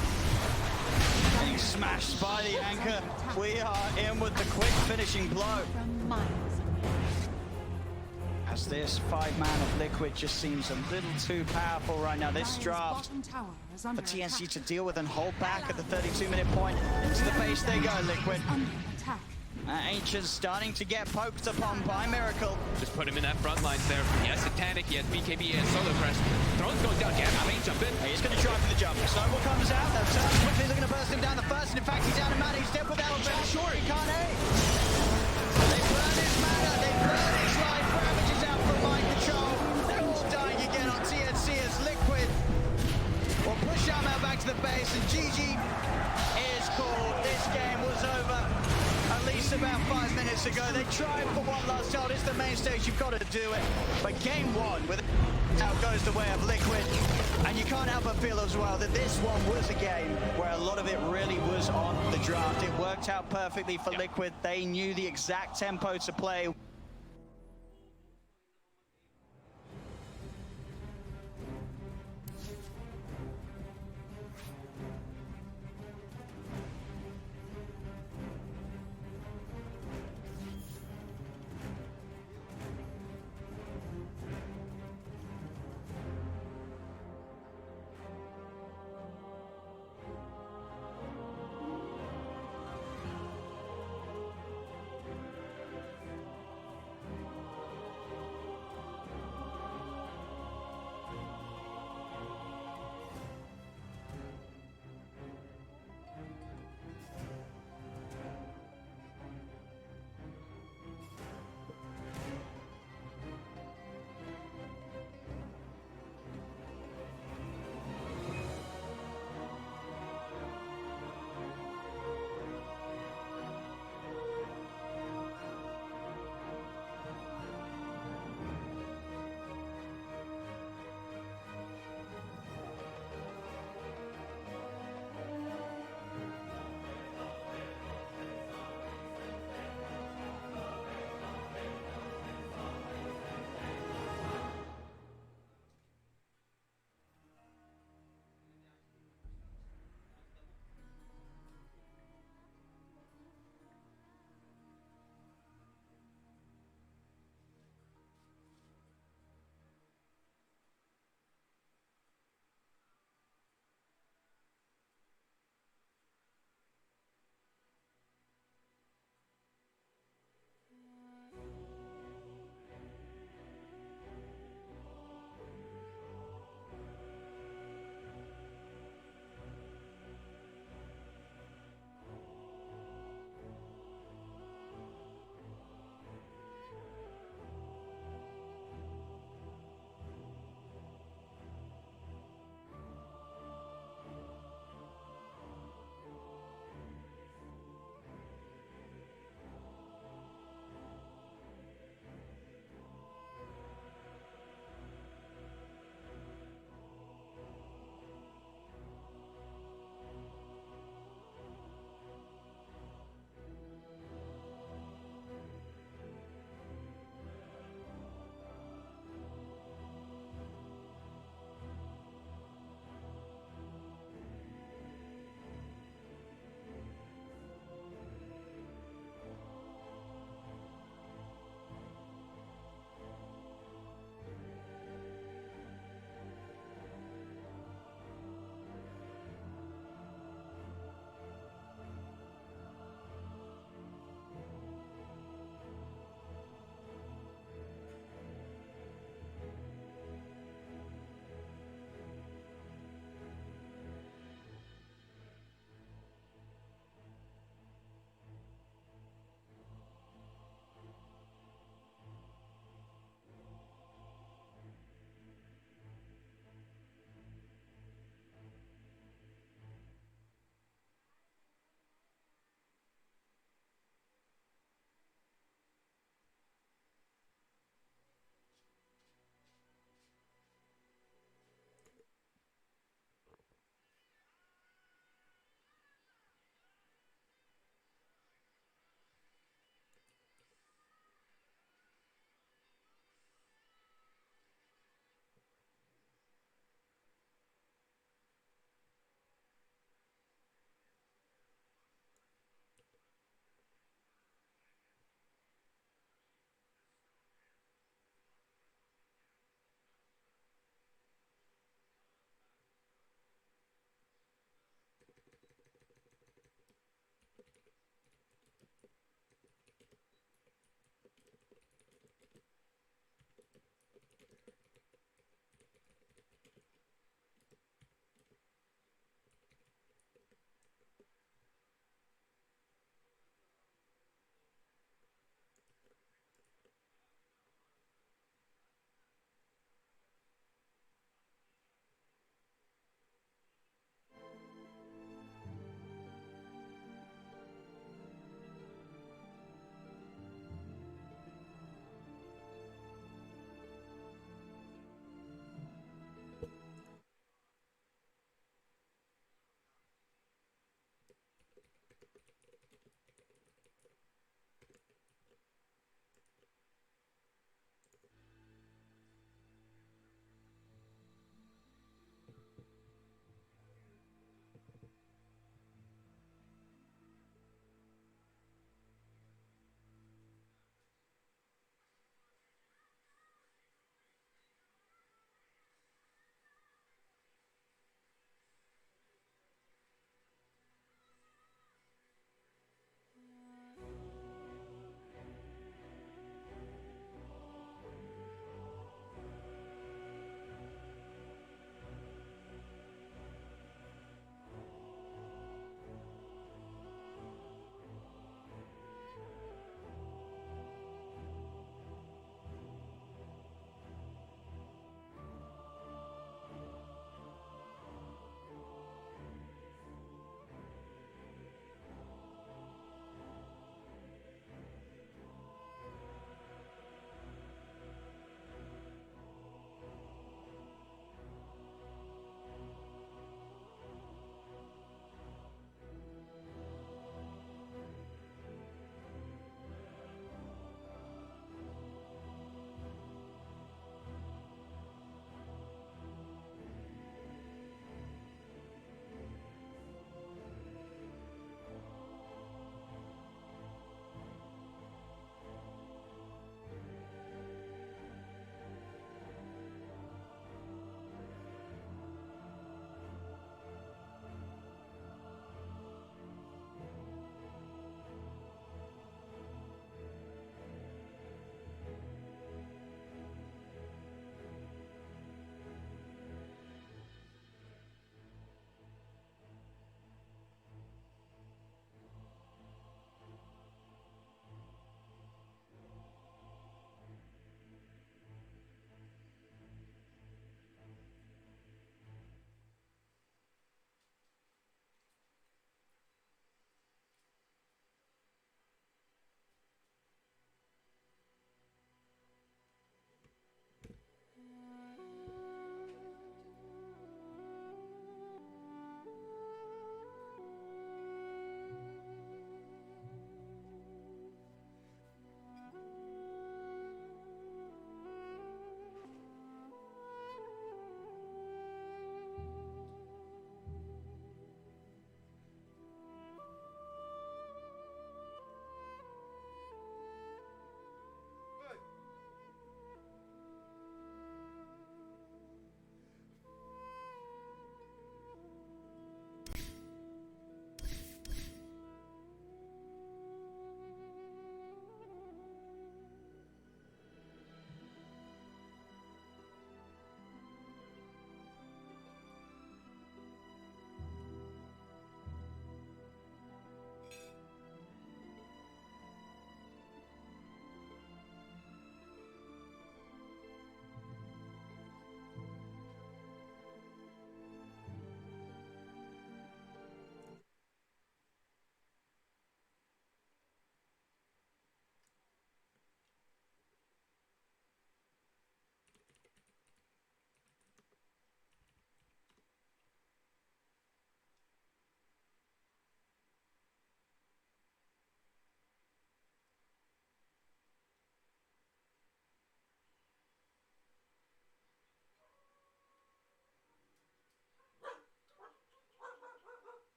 Getting smashed by the anchor. We are in with the quick finishing blow. from miles away. As this 5-man of Liquid just seems a little too powerful right now. This Dire's draft bottom tower is for under TNC attack. to deal with and hold back at the 32-minute point. Into the base they go, Liquid. Is under attack. Ancient's starting to get poked upon by Miracle. Just put him in that front lines there. He has Satanic, he has BKB, he has Solar Crest. Throne's going down. Gabby may jump in. He's going to try for the jump. Snowball comes out. They'll turn quickly. They're going to burst him down the first. And in fact, he's down to mana. He's dead without a better short. He can't aim. They burn his mana. They burn his life. Ravage is out from mind control. They're all dying again on TNC as Liquid will push Amel back to the base. And GG is called. This game was over at least about 5 minutes ago. They tried for one last shot. It's the main stage. You've got to do it. But game one, with out goes the way of Liquid. And you can't help but feel as well that this one was a game where a lot of it really was on the draft. It worked out perfectly for Liquid. They knew the exact tempo to play.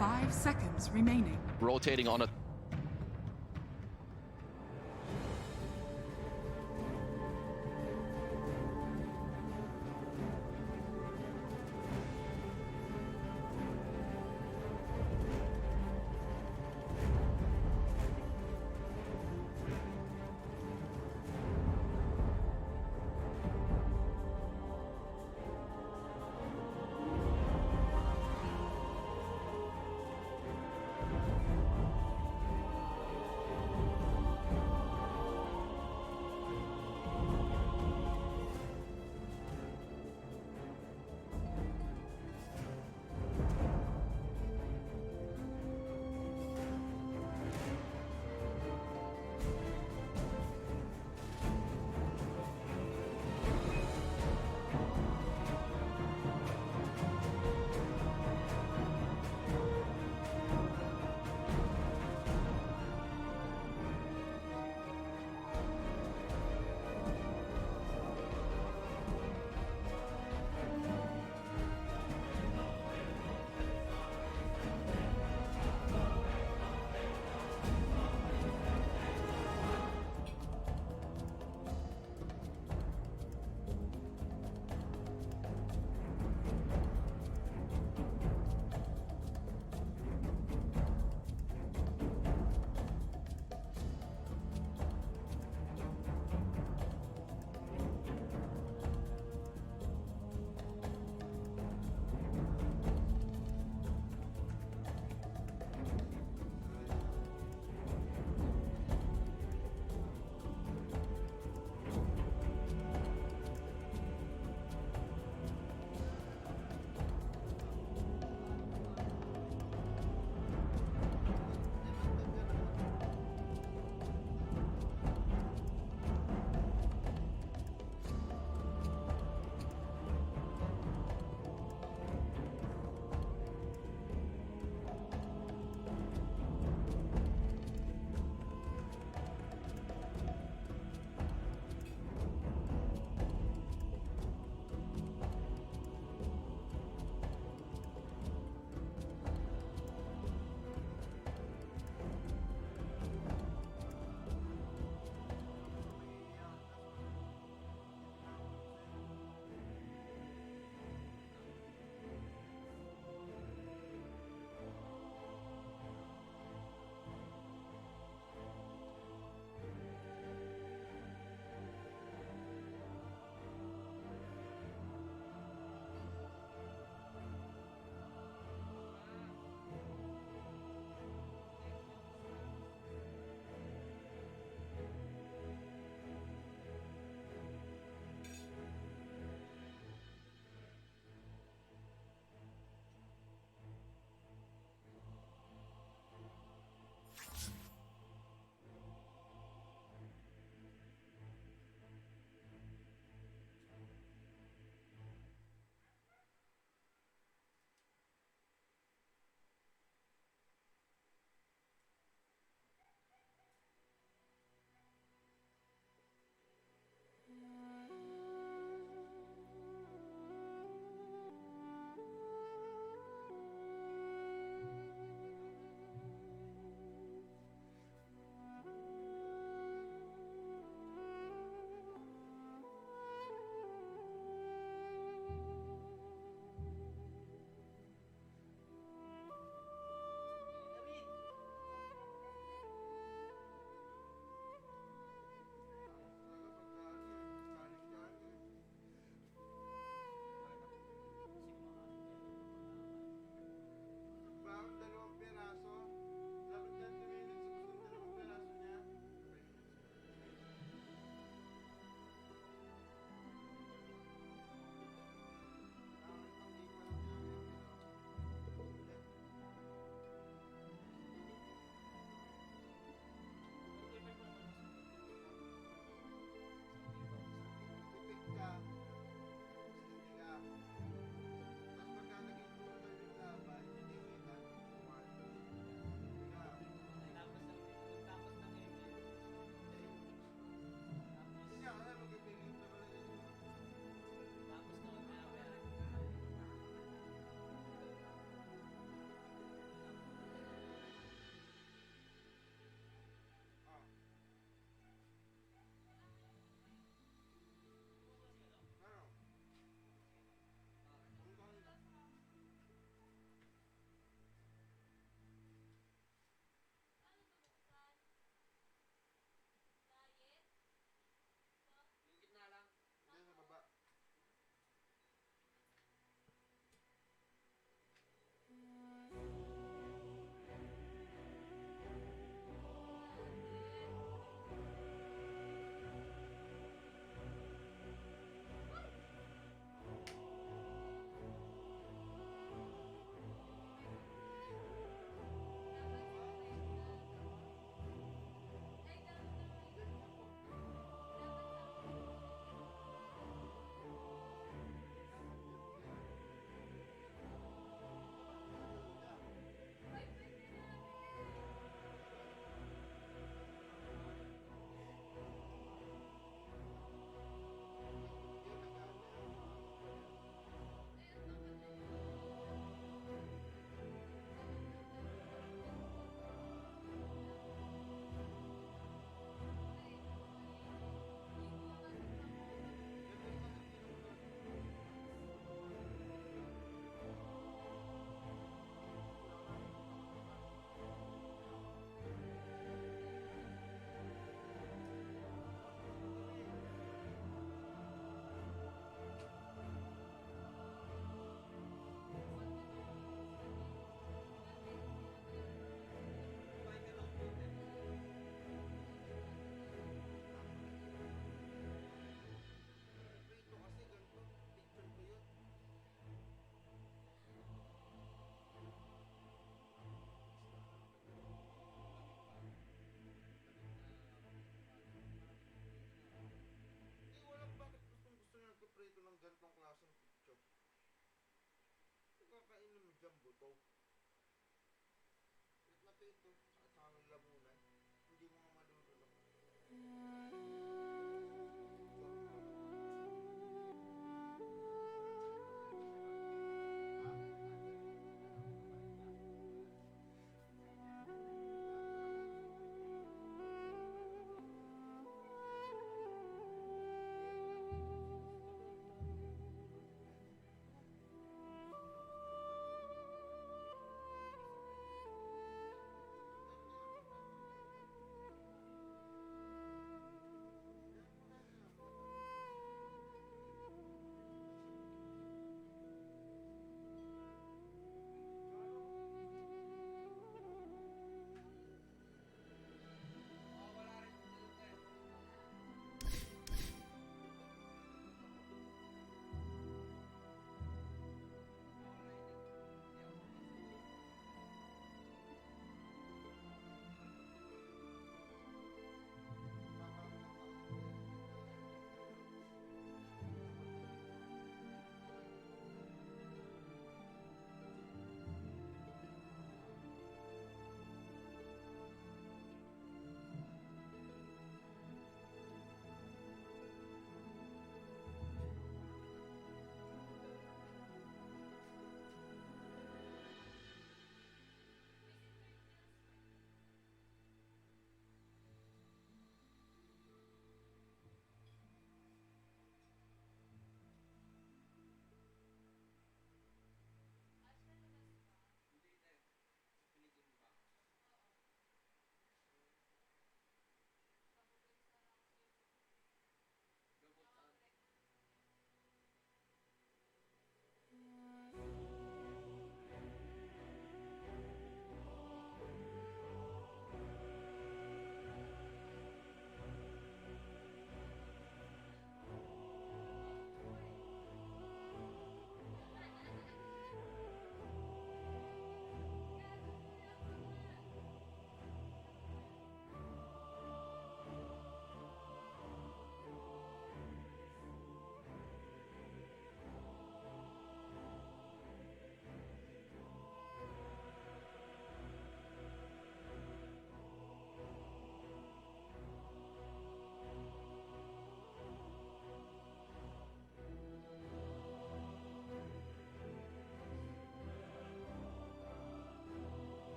5 seconds remaining. Rotating on a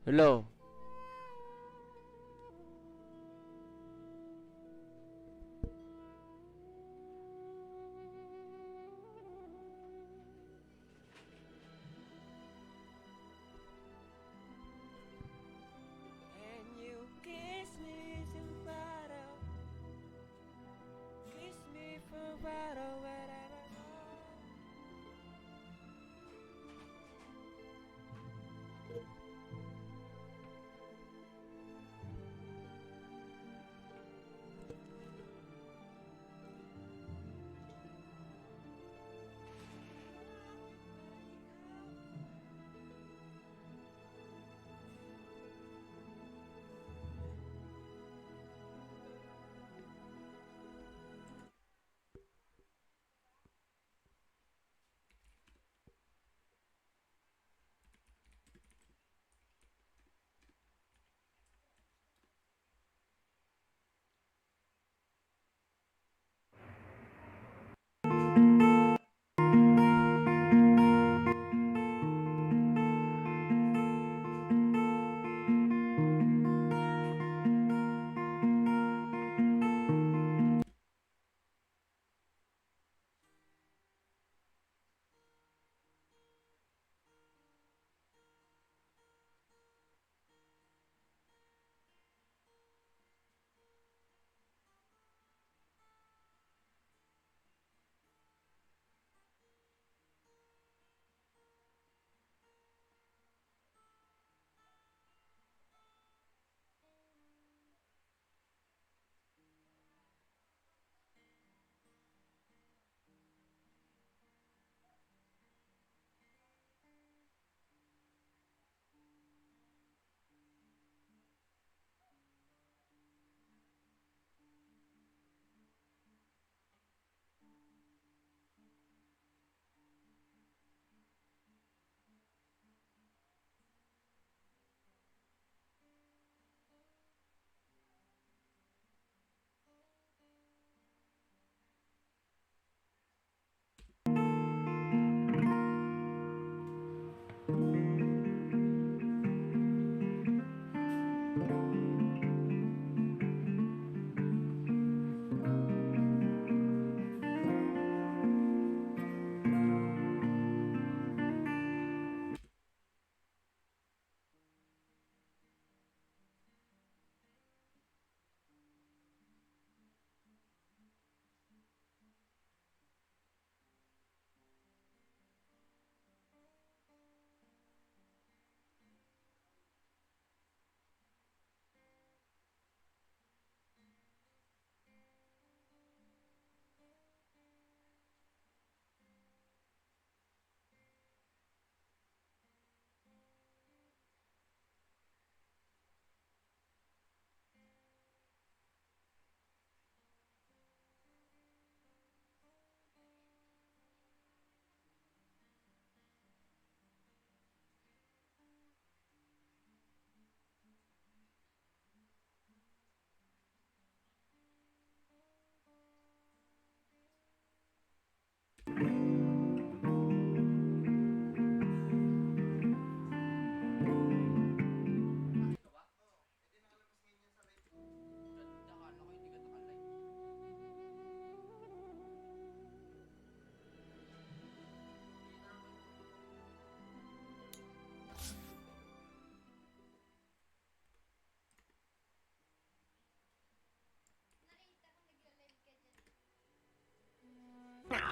Hello. And you kiss me tomorrow, kiss me tomorrow, wherever I go.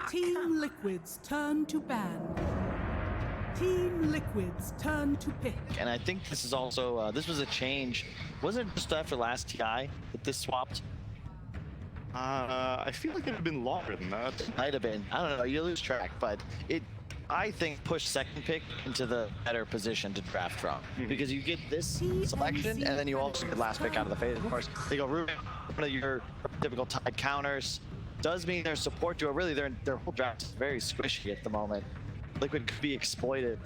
Team Liquid's turn to ban. Team Liquid's turn to pick. And I think this is also, this was a change. Wasn't it just after last TI that this swapped? I feel like it had been longer than that. Might have been. I don't know. You lose track, but it, I think, pushed second pick into the better position to draft from because you get this selection, and then you also get last pick out of the phase. Of course, they go Ruben, one of your typical Tide counters. Does mean their support duo. Really, their whole draft is very squishy at the moment. Liquid could be exploited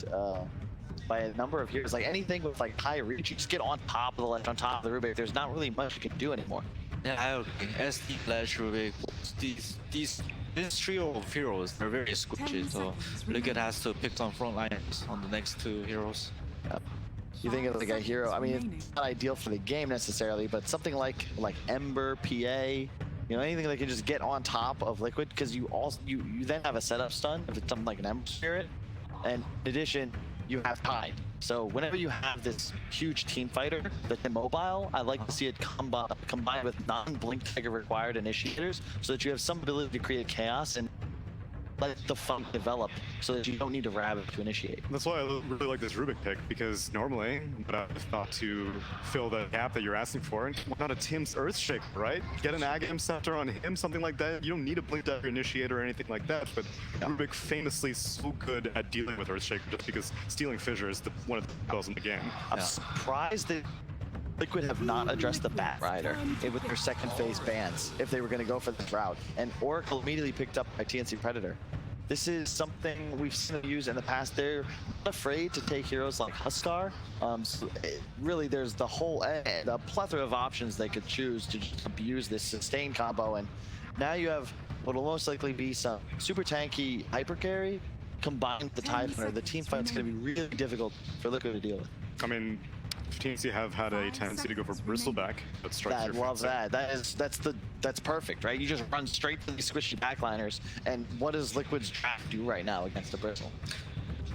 by a number of heroes. Like anything with like high reach, you just get on top of the ledge, on top of the Rubik. There's not really much you can do anymore. Yeah, I agree. SD Flash Rubik, this trio of heroes are very squishy, so Liquid has to pick some front lines on the next two heroes. You think of like a hero, I mean, it's not ideal for the game necessarily, but something like Ember, PA, you know, anything that can just get on top of Liquid, because you then have a setup stun if it's something like an Ember Spirit, and in addition, you have Tide. So whenever you have this huge team fighter that's immobile, I like to see it combined with non-blink trigger required initiators, so that you have some ability to create chaos and let the fight develop, so that you don't need to rabbit to initiate. That's why I really like this Rubik pick, because normally, what I've thought to fill the gap that you're asking for, why not a Tim's Earthshaker, right? Get an Aghanim Scepter on him, something like that. You don't need a Blink Dagger Initiator or anything like that, but Rubik famously so good at dealing with Earthshaker just because stealing Fissure is one of the spells in the game. I'm surprised that Liquid have not addressed the Bat Rider with their second phase bans if they were going to go for this route. And Oracle immediately picked up by TNC Predator. This is something we've seen them use in the past. They're not afraid to take heroes like Huskar. Really, there's the plethora of options they could choose to just abuse this sustain combo. And now you have what will most likely be some super tanky hyper carry combined with the Tide Hunter. The team fight's going to be really difficult for Liquid to deal with. I mean, TNC have had a tendency to go for Bristleback, but strikes love that. That's perfect, right? You just run straight to these squishy backliners. And what does Liquid's draft do right now against the Bristle?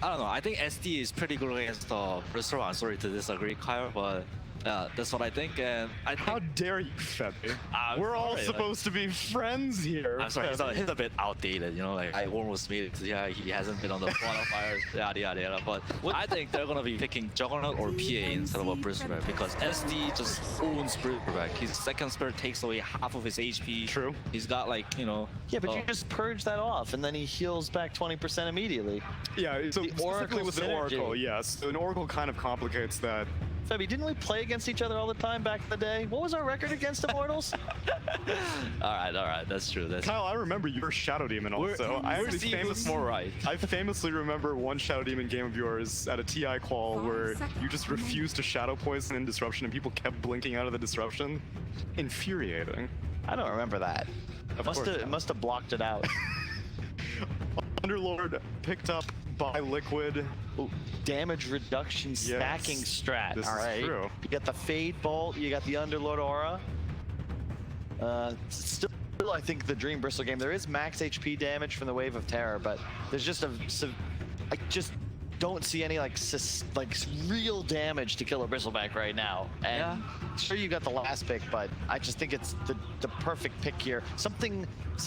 I don't know. I think SD is pretty good against the Bristol. I'm sorry to disagree, Kyle, but that's what I think. And how dare you, Febby? We're all supposed to be friends here. I'm sorry, he's a bit outdated, you know, like I almost made it. Yeah, he hasn't been on the qualifiers, yada yada yada. But I think they're gonna be picking Juggernaut or PA instead of a Bristleback, because SD just owns Bristleback. His second spirit takes away half of his HP. True. He's got like, you know. Yeah, but you just purge that off, and then he heals back 20% immediately. Yeah, so specifically with the Oracle, yes. So an Oracle kind of complicates that. Febby, didn't we play against each other all the time back in the day? What was our record against Immortals? all right, that's true. Kyle, I remember your Shadow Demon also. I famously remember one Shadow Demon game of yours at a TI qual where you just refused to Shadow Poison in Disruption and people kept blinking out of the Disruption. Infuriating. I don't remember that. Must have blocked it out. Underlord picked up by Liquid. Ooh, damage reduction stacking strat. This all right. is true. You got the Fade Bolt, you got the Underlord Aura. Still, I think the Dream Bristle game, there is max HP damage from the Wave of Terror, but there's just I just don't see any like real damage to kill a Bristleback right now. And sure, you got the last pick, but I just think it's the perfect pick here.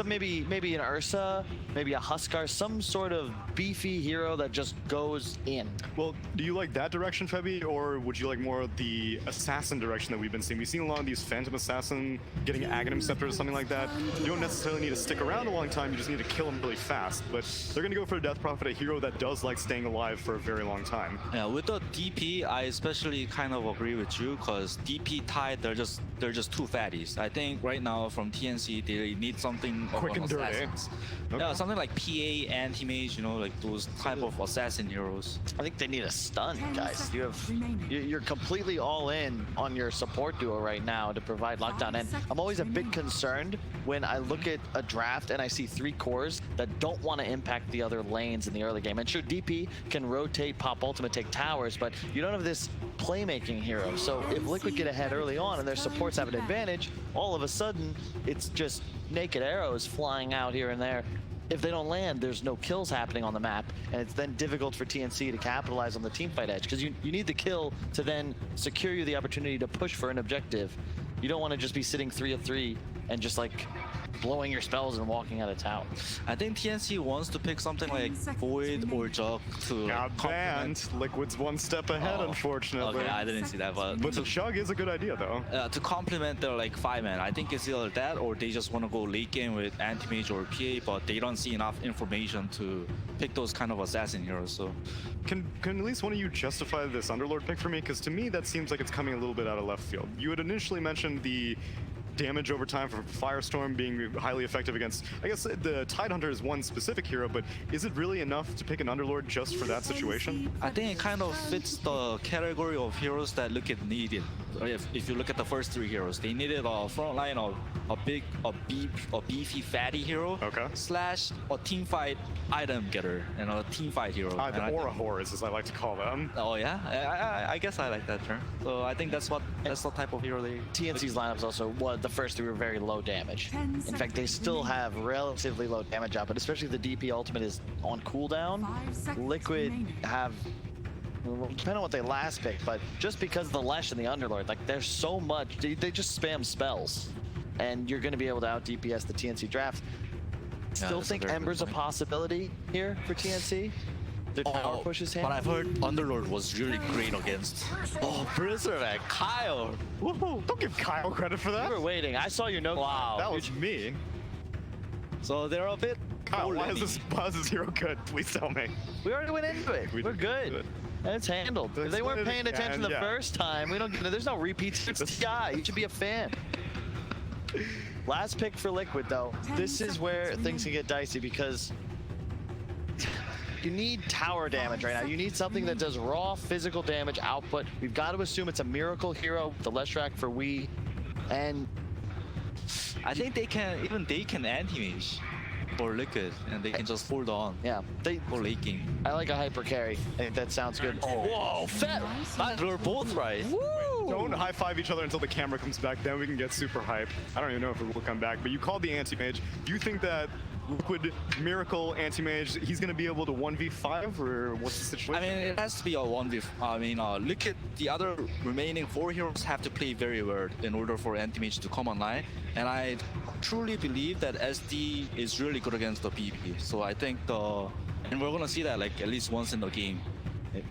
Maybe an Ursa, maybe a Huskar, some sort of beefy hero that just goes in. Well, do you like that direction, Febby, or would you like more of the assassin direction that we've been seeing? We've seen a lot of these Phantom Assassin getting Aghanim Scepter or something like that. You don't necessarily need to stick around a long time, you just need to kill them really fast. But they're going to go for a Death Prophet, a hero that does like staying alive for a very long time. Yeah, with the DP, I especially kind of agree with you, because DP Tide, they're just too fatties. I think right now from TNC, they need something quick and dirty. Okay. Yeah, something like PA, Anti-Mage, you know, like those type of assassin heroes. I think they need a stun, guys. You're completely all in on your support duo right now to provide lockdown. And I'm always a bit concerned when I look at a draft and I see 3 cores that don't want to impact the other lanes in the early game. And sure, DP can rotate, pop ultimate, take towers, but you don't have this playmaking hero. So if Liquid get ahead early on and their supports have an advantage, all of a sudden it's just naked arrows flying out here and there. If they don't land, there's no kills happening on the map, and it's then difficult for TNC to capitalize on the teamfight edge, because you need the kill to then secure you the opportunity to push for an objective. You don't want to just be sitting 3 of 3 and just like blowing your spells and walking out of town. I think TNC wants to pick something like Void or Jug to Got banned. Liquid's one step ahead, unfortunately. Okay, I didn't see that, but But the Chug is a good idea, though. to complement their like 5-man, I think it's either that or they just want to go late game with anti-mage or PA, but they don't see enough information to pick those kind of assassin heroes. So Can at least one of you justify this Underlord pick for me? Because to me, that seems like it's coming a little bit out of left field. You had initially mentioned the damage over time for Firestorm being highly effective against, I guess the Tidehunter is one specific hero, but is it really enough to pick an Underlord just for that situation? I think it kind of fits the category of heroes that Liquid needed. If you look at the first 3 heroes, they needed a front line of a beefy fatty hero, Okay. slash a team fight item getter and a team fight hero. The Aura Whores, as I like to call them. Oh yeah, I guess I like that term. So I think that's the type of hero they. TNC's lineups also, the first 3 were very low damage. 10 In fact, they seconds still remaining. have relatively low damage out, but especially the DP ultimate is on cooldown. 5 seconds Liquid remaining. have, depending on what they last picked, but just because of the Lesh and the Underlord, like there's so much, they just spam spells. And you're going to be able to out DPS the TNC draft. Still that's a think very good Ember's a point. possibility here for TNC? Their tower pushes him. But I've heard Underlord was really great against. Oh, Berserk, Kyle. Woohoo! Don't give Kyle credit for that. We were waiting. I saw your note. Wow. That was me. So they're a bit. Kyle, why is bully. this hero good? Please tell me. We already went into it. We We're did. good. Good. And it's handled. If they weren't paying attention the Yeah. first time, we don't. There's no repeats. It's TI. You should be a fan. Last pick for Liquid, though. 10 This is where seconds things can get dicey because you need tower damage right now. You need something that does raw physical damage output. We've got to assume it's a miracle hero, the Leshrac for we, and I think they can anti-mage for Liquid, and they can just hold on yeah, for late game. I like a hyper carry. I think that sounds good. Whoa, Fett! We're both right. Don't high five each other until the camera comes back, then we can get super hype. I don't even know if it will come back, but you called the anti-mage. Do you think that Liquid Miracle anti-mage, he's going to be able to 1v5, or what's the situation? I mean, it has to be a 1v. Liquid, the other remaining 4 heroes have to play very well in order for anti-mage to come online. And I truly believe that SD is really good against the PvP. So I think and we're gonna see that like at least once in the game.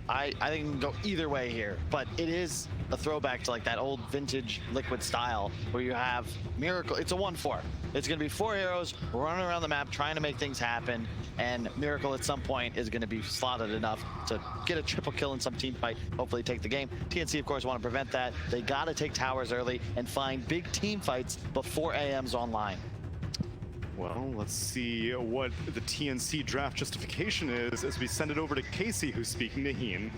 I think it can go either way here, but it is a throwback to like that old vintage Liquid style where you have Miracle. It's a 1-4. It's going to be 4 heroes running around the map trying to make things happen, and Miracle at some point is going to be slotted enough to get a triple kill in some team fight, hopefully take the game. TNC, of course, want to prevent that. They got to take towers early and find big team fights before AM's online. Well, let's see what the TNC draft justification is as we send it over to Casey, who's speaking to Heen.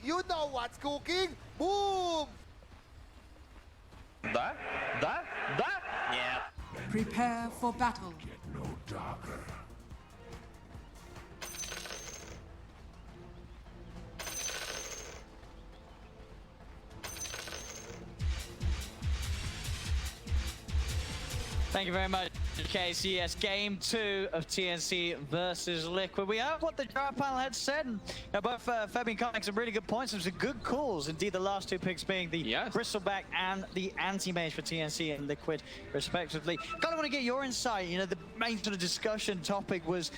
You know what's cooking? Boom! That? Yeah. Prepare for battle. Thank you very much, Casey. Yes, game 2 of TNC versus Liquid. We heard what the draft panel had said, and both Fabian Koenig some really good points and some good calls. Indeed, the last 2 picks being the Bristleback and the anti-mage for TNC and Liquid, respectively. Kind of want to get your insight. You know, the main sort of discussion topic was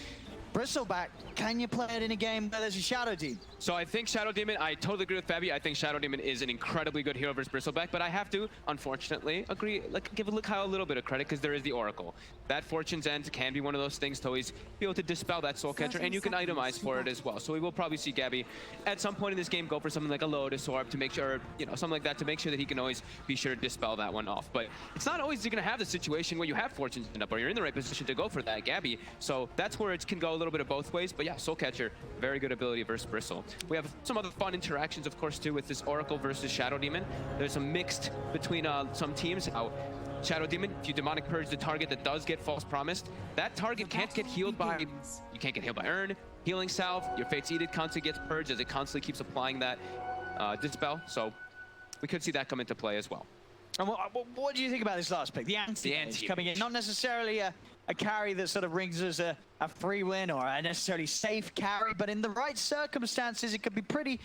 Bristleback, can you play it in a game where there's a Shadow Team? So I think Shadow Demon, I totally agree with Fabi. I think Shadow Demon is an incredibly good hero versus Bristleback, but I have to, unfortunately, agree, give Kyle a little bit of credit because there is the Oracle. That Fortune's End can be one of those things to always be able to dispel that Soul Catcher, and you can itemize for it as well. So we will probably see Gabby at some point in this game go for something like a Lotus Orb to make sure, you know, something like that to make sure that he can always be sure to dispel that one off. But it's not always you're going to have the situation where you have Fortune's End up or you're in the right position to go for that Gabby. So that's where it can go a little bit of both ways. But yeah, Soul Catcher, very good ability versus Bristle. We have some other fun interactions, of course, too, with this Oracle versus Shadow Demon. There's a mixed between some teams. How Shadow Demon, if you Demonic Purge the target that does get False Promised, that target can't get healed by, you can't get healed by Urn, Healing Salve, your Fate's Edict constantly gets purged as it constantly keeps applying that Dispel. So we could see that come into play as well. And what do you think about this last pick? The anti coming in, not necessarily a carry that sort of rings us a free win or a necessarily safe carry, but in the right circumstances, it could be pretty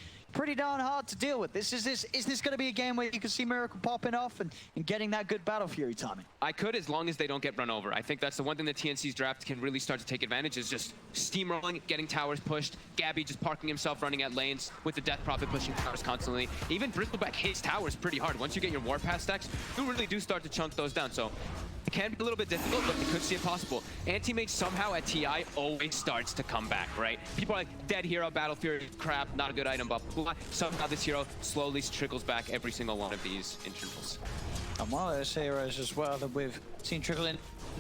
darn hard to deal with. Is this going to be a game where you can see Miracle popping off and getting that good Battle Fury timing? I could, as long as they don't get run over. I think that's the one thing that TNC's draft can really start to take advantage is just steamrolling, getting towers pushed, Gabby just parking himself running at lanes with the Death Prophet pushing towers constantly. Even Bristleback hits towers pretty hard. Once you get your Warpath stacks, you really do start to chunk those down. So it can be a little bit difficult, but you could see it possible. Anti-Mage somehow at TI always starts to come back, right? People are like, dead hero, Battle Fury, crap, not a good item, but somehow this hero slowly trickles back every single one of these intervals. And one of those heroes as well that we've seen trickle into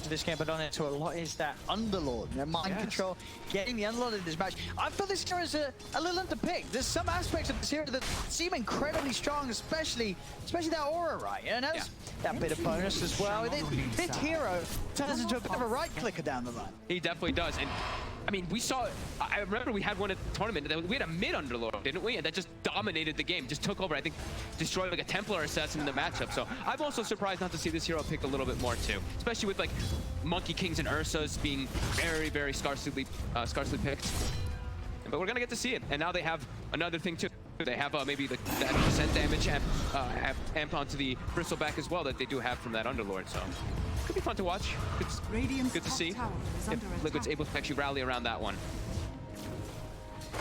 this game, but not into a lot, is that Underlord. You know, mind control, getting the Underlord in this match. I feel this hero is a little underpicked. There's some aspects of this hero that seem incredibly strong, especially that aura, right? And there's that bit of bonus as well. This hero turns into a bit of a right clicker down the line. He definitely does. And I mean, we saw, I remember we had one at the tournament, we had a mid Underlord, didn't we? And that just dominated the game, just took over. I think destroyed like a Templar assassin in the matchup. So I'm also surprised not to see this hero picked a little bit more too, especially with like Monkey Kings and Ursas being very, very scarcely picked. But we're gonna get to see it. And now they have another thing too. They have maybe the 10% damage amped onto the Bristleback as well that they do have from that Underlord. So could be fun to watch. It's good to see if Liquid's able to actually rally around that one.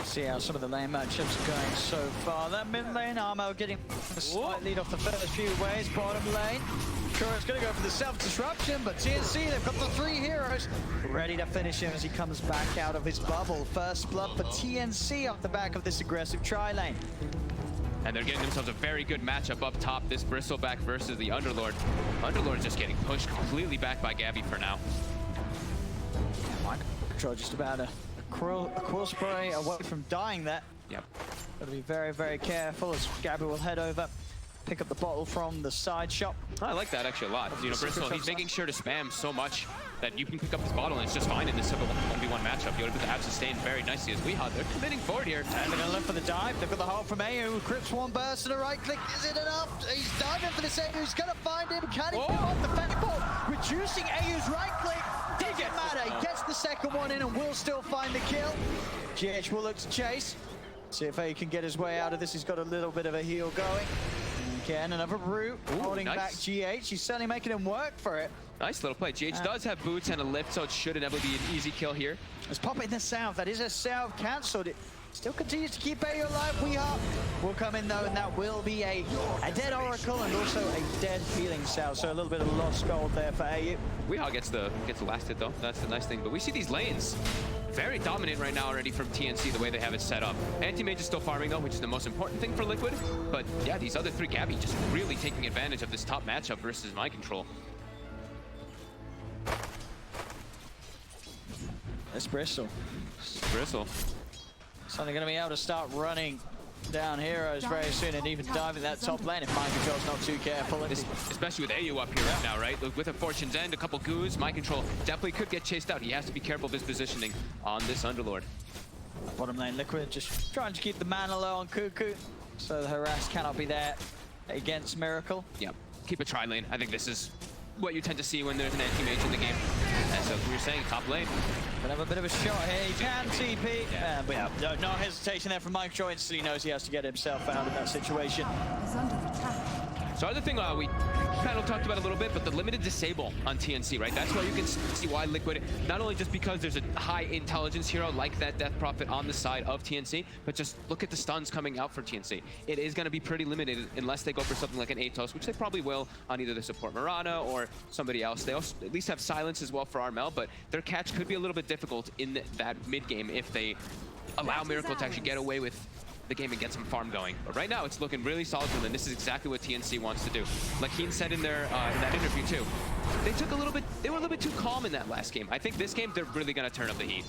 See how some of the lane matchups are going so far. That mid lane, Armo getting a slight lead off the first few ways. Bottom lane, sure it's going to go for the self-disruption, but TNC, they've got the 3 heroes ready to finish him as he comes back out of his bubble. First blood for TNC off the back of this aggressive tri-lane. And they're getting themselves a very good matchup up top, this Bristleback versus the Underlord. Underlord just getting pushed completely back by Gabby for now. Mind control just about a quill spray away from dying there. Yep. Gotta be very, very careful as Gabby will head over, pick up the bottle from the side shop. I like that actually a lot. You know, Bristol, he's making sure to spam so much that you can pick up this bottle and it's just fine in this type of 1v1 matchup. You're able to have sustained very nicely as Weehaw. They're committing forward here. And they're gonna look for the dive. They've got the hold from Ayu. Crips one burst and a right click. Is it enough? He's diving for this Ayu. He's gonna find him. Can he pick off the Fable? Reducing Ayu's right click. Doesn't matter. He gets the second one in and will still find the kill. GH will look to chase. See if Ayu can get his way out of this. He's got a little bit of a heal going. Again, another root, holding back GH. He's certainly making him work for it. Nice little play. GH does have boots and a lift, so it should inevitably be an easy kill here. Let's pop it in the south. That is a south cancelled. It still continues to keep Ayu alive. Weehaw will come in though, and that will be a dead Oracle and also a dead healing south. So a little bit of lost gold there for Ayu. Weehaw gets the last hit though. That's the nice thing. But we see these lanes very dominant right now already from TNC, the way they have it set up. Anti-Mage is still farming though, which is the most important thing for Liquid. But yeah, these other 3 Gabby just really taking advantage of this top matchup versus Mind Control. That's Bristol. Bristle. Suddenly going to be able to start running down heroes very soon and even diving that top lane if Mind Control's not too careful. Especially with Ayu up here right now, right? With a Fortune's End, a couple goos, Mind Control definitely could get chased out. He has to be careful of his positioning on this Underlord. Bottom lane Liquid just trying to keep the mana low on Cuckoo so the harass cannot be there against Miracle. Yep, keep a tri-lane. I think this is what you tend to see when there's an anti-mage in the game. And so we were saying, top lane. Gonna have a bit of a shot here. He can TP. But yeah, no hesitation there from Mike Joy. Instantly knows he has to get himself out of that situation. So other thing we kind of talked about a little bit, but the limited disable on TNC, right? That's why you can see why Liquid, not only just because there's a high intelligence hero like that Death Prophet on the side of TNC, but just look at the stuns coming out for TNC. It is going to be pretty limited unless they go for something like an Atos, which they probably will on either the support Mirana or somebody else. They also at least have silence as well for Armel, but their catch could be a little bit difficult in that mid game if they allow Miracle to actually get away with the game and get some farm going. But right now it's looking really solid for them. This is exactly what TNC wants to do. Like Keen said in their in that interview too, they were a little bit too calm in that last game. I think this game they're really gonna turn up the heat.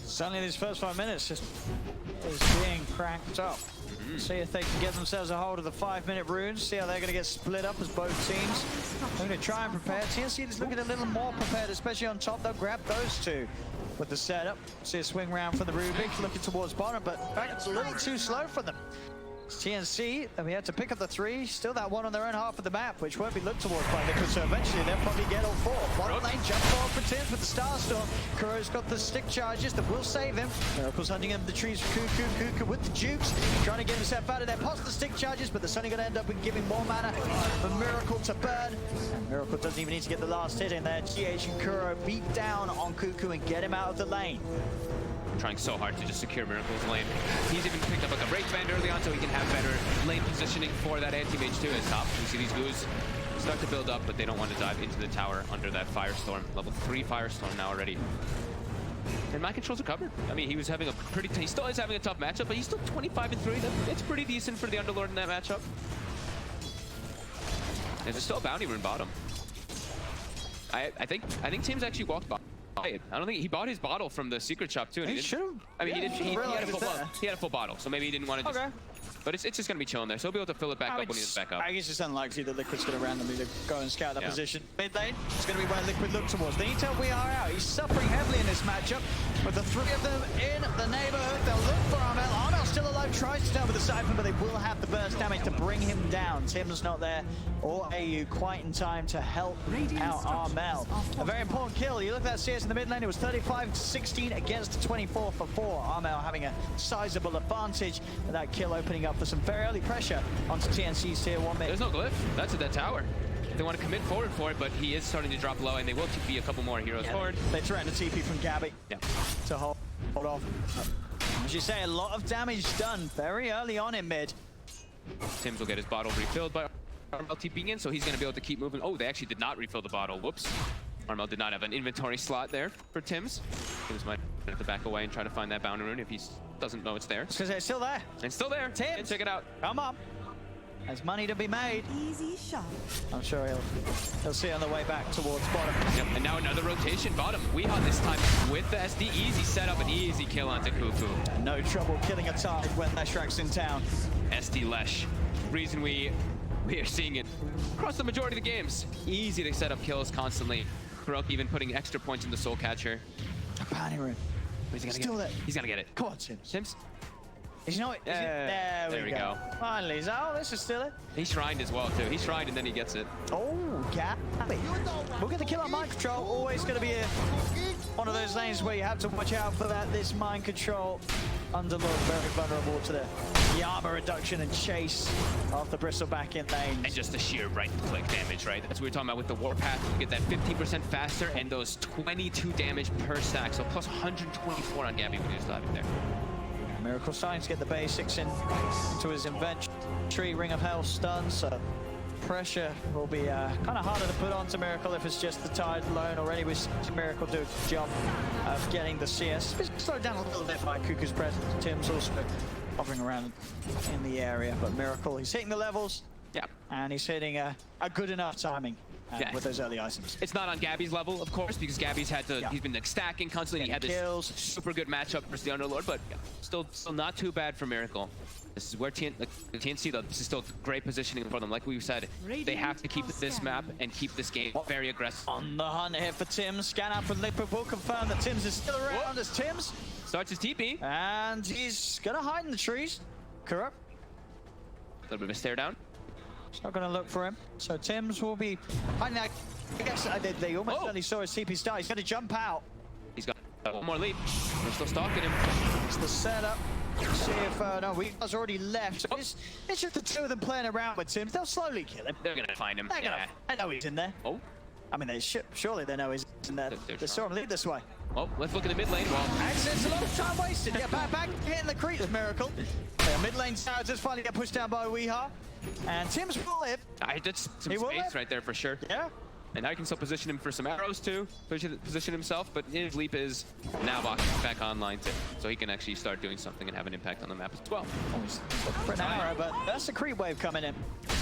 Certainly these first 5 minutes just is being cranked up. See if they can get themselves a hold of the 5-minute runes. See how they're going to get split up as both teams. They're going to try and prepare. TNC is looking a little more prepared, especially on top. They'll grab those two with the setup. See a swing round for the Rubik, looking towards bottom, but it's a little too slow for them. It's TNC, and we had to pick up the 3. Still that one on their own half of the map, which won't be looked towards by Liquid, so eventually they'll probably get all 4. Bottom lane, jump forward for Tims with the Starstorm. Kuro's got the stick charges that will save him. Miracle's hunting him the trees for Cuckoo. Cuckoo with the jukes, trying to get himself out of there. Past the stick charges, but they're only going to end up with giving more mana for Miracle to burn. And Miracle doesn't even need to get the last hit in there. GH and Kuro beat down on Cuckoo and get him out of the lane. Trying so hard to just secure Miracle's lane. He's even picked up like a Wraith Band early on so he can have better lane positioning for that anti-mage too. As top, you see these goos start to build up, but they don't want to dive into the tower under that Firestorm. Level 3 Firestorm now already. And my controls are covered. I mean, he was having a he still is having a tough matchup, but he's still 25-3. It's pretty decent for the Underlord in that matchup. There's still a bounty rune bottom. I think Tim's actually walked by. I don't think he bought his bottle from the secret shop too. And he didn't. I mean, yeah, he had a full bottle, so maybe he didn't want to just. Okay. But it's just gonna be chilling there, so he'll be able to fill it back up when he's back up. I guess it's unlikely that Liquid's gonna randomly go and scout that position. Mid lane, it's gonna be where Liquid look towards. They need to help We Are out. He's suffering heavily in this matchup, with the 3 of them in the neighborhood. They'll look for Armel. Armel's still alive, tries to start with the Siphon, but they will have the burst damage to bring him down. Tim's not there, or AU quite in time to help out Armel. A very important kill. You look at that CS in the mid lane, it was 35-16 against 24 for 4. Armel having a sizable advantage, and that kill opening up for some very early pressure onto TNC's tier 1 mid. There's no glyph. That's at that tower. They want to commit forward for it, but he is starting to drop low, and they will TP a couple more heroes forward. They threaten a TP from Gabby to hold off. As you say, a lot of damage done very early on in mid. Tims will get his bottle refilled by Armel TPing in, so he's going to be able to keep moving. Oh, they actually did not refill the bottle. Whoops. Armel did not have an inventory slot there for Tims. Tims might have to back away and try to find that bounty rune if he doesn't know it's there. Because it's still there. It's still there. Tims, check it out. Come on. There's money to be made. Easy shot. I'm sure he'll see on the way back towards bottom. Yep, and now another rotation bottom. Weehaw this time with the SD. Easy setup, an easy kill onto Kufu. No trouble killing a target when Leshrak's in town. SD Lesh. Reason we are seeing it across the majority of the games. Easy to set up kills constantly. Baroque even putting extra points in the Soul Catcher. A bounty rune. He's gonna get it. He's gonna get it. Come on, Tims. Tims? You know what? There we go. Finally. Oh, this is still it. He shrined as well, too. He shrined and then he gets it. Oh, Gabby. We'll get the kill on mind control. Always going to be one of those lanes where you have to watch out for that. This mind control Underlord very vulnerable to the armor reduction and chase of the Bristleback in lane. And just the sheer right-click damage, right? That's what we were talking about with the Warpath. You get that 15% faster and those 22 damage per stack. So plus 124 on Gabby when he was diving there. Miracle starting to get the basics into his inventory. Ring of Hell stun, so pressure will be kind of harder to put onto Miracle if it's just the Tide alone. Already we see Miracle do a job of getting the CS. It's slowed down a little bit by Cuckoo's presence. Tim's also hovering around in the area, but Miracle, he's hitting the levels. Yeah. And he's hitting a good enough timing. With those early items. It's not on Gabby's level, of course, because Gabby's had to, he's been like stacking constantly. He had this super good matchup versus the Underlord, but still not too bad for Miracle. This is where TNC, though, this is still great positioning for them. Like we said, they have to keep this map and keep this game very aggressive. On the hunt here for Tims. Scan out from Liquid will confirm that Tims is still around as Tims starts his TP. And he's gonna hide in the trees. Corrupt. A little bit of a stare down. It's not going to look for him. So Tims will be hiding. I guess they almost only saw his TP start. He's going to jump out. He's got one more lead. They're still stalking him. It's the setup. See if, no, Weaver's already left. So it's just the two of them playing around with Tims. They'll slowly kill him. They're gonna find him. They're gonna, I know he's in there. Oh. I mean, surely they know he's in there. They saw him lead this way. Well, let's look at the mid lane. Well, It's a lot of time wasted. Yeah, back hitting the creep. Miracle. Mid lane tower just finally get pushed down by Weeha. And Tims will live. that's some He will space live. right there for sure. Yeah. And now he can still position him for some arrows too, position himself, but his leap is now back online too. So he can actually start doing something and have an impact on the map as well. For an arrow, but that's the creep wave coming in.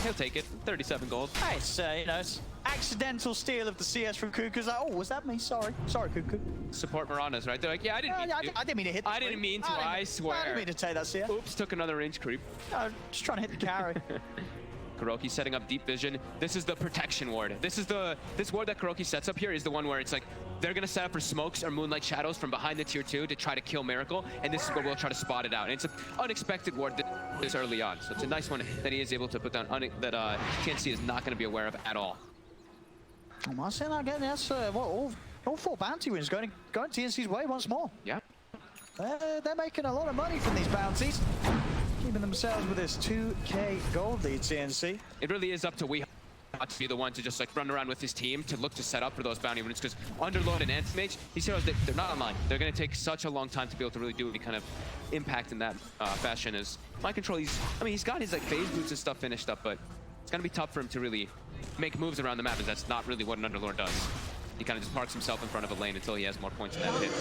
He'll take it, 37 gold. Nice, you know, it's accidental steal of the CS from Cuckoo's like, oh, was that me? Sorry, Cuckoo. Support Maranas, right? They're like, yeah, I didn't mean to. I didn't mean to hit the I didn't mean to, I swear. I didn't mean to take that CS. Oops, took another inch creep. No, just trying to hit the carry. Kuroki setting up deep vision. This is the protection ward. This ward that Kuroki sets up here is the one where it's like they're gonna set up for smokes or moonlight shadows from behind the tier 2 to try to kill Miracle, and this is where we'll try to spot it out. And it's an unexpected ward this early on, so it's a nice one that he is able to put down that TNC is not gonna be aware of at all. I'm not saying again. That's all 4 bounty wins going TNC's way once more. Yeah. They're making a lot of money from these bounties. Keeping themselves with this 2k gold lead, TNC. It really is up to Weeha to be the one to just like run around with his team to look to set up for those bounty wins, because Underlord and Anti-Mage, these heroes, they're not online. They're going to take such a long time to be able to really do any kind of impact in that fashion. As Mind Control, he's got his like phase boots and stuff finished up, but it's going to be tough for him to really make moves around the map, as that's not really what an Underlord does. He kind of just parks himself in front of a lane until he has more points in that hit.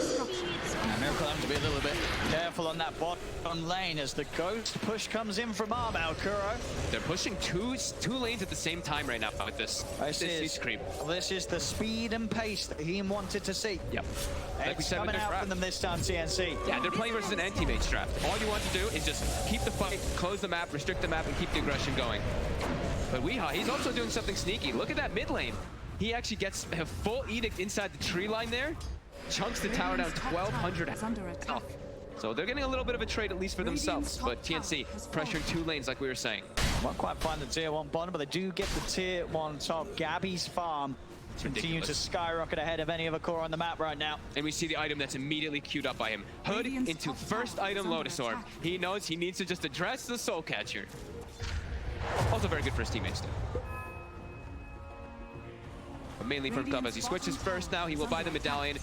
Miracle having to be a little bit careful on that bottom lane as the ghost push comes in from Armel, Kuro. They're pushing two lanes at the same time right now with this creep. This is the speed and pace that he wanted to see. Yep. Like we It's said coming out from them this time, TNC. Yeah, they're playing versus an anti-mage draft. All you want to do is just keep the fight, close the map, restrict the map, and keep the aggression going. But Weeha, he's also doing something sneaky. Look at that mid lane. He actually gets a full edict inside the tree line there, chunks the tower down 1,200 health. So they're getting a little bit of a trade, at least for themselves. But TNC pressuring 2 lanes, like we were saying. Won't quite find the tier 1 bottom, but they do get the tier 1 top. Gabby's farm continue to skyrocket ahead of any other core on the map right now. And we see the item that's immediately queued up by him. Hood into first item Lotus Orb. He knows he needs to just address the Soul Catcher. Also very good for his teammates too. But mainly from Cub as he switches first now, he will buy the medallion.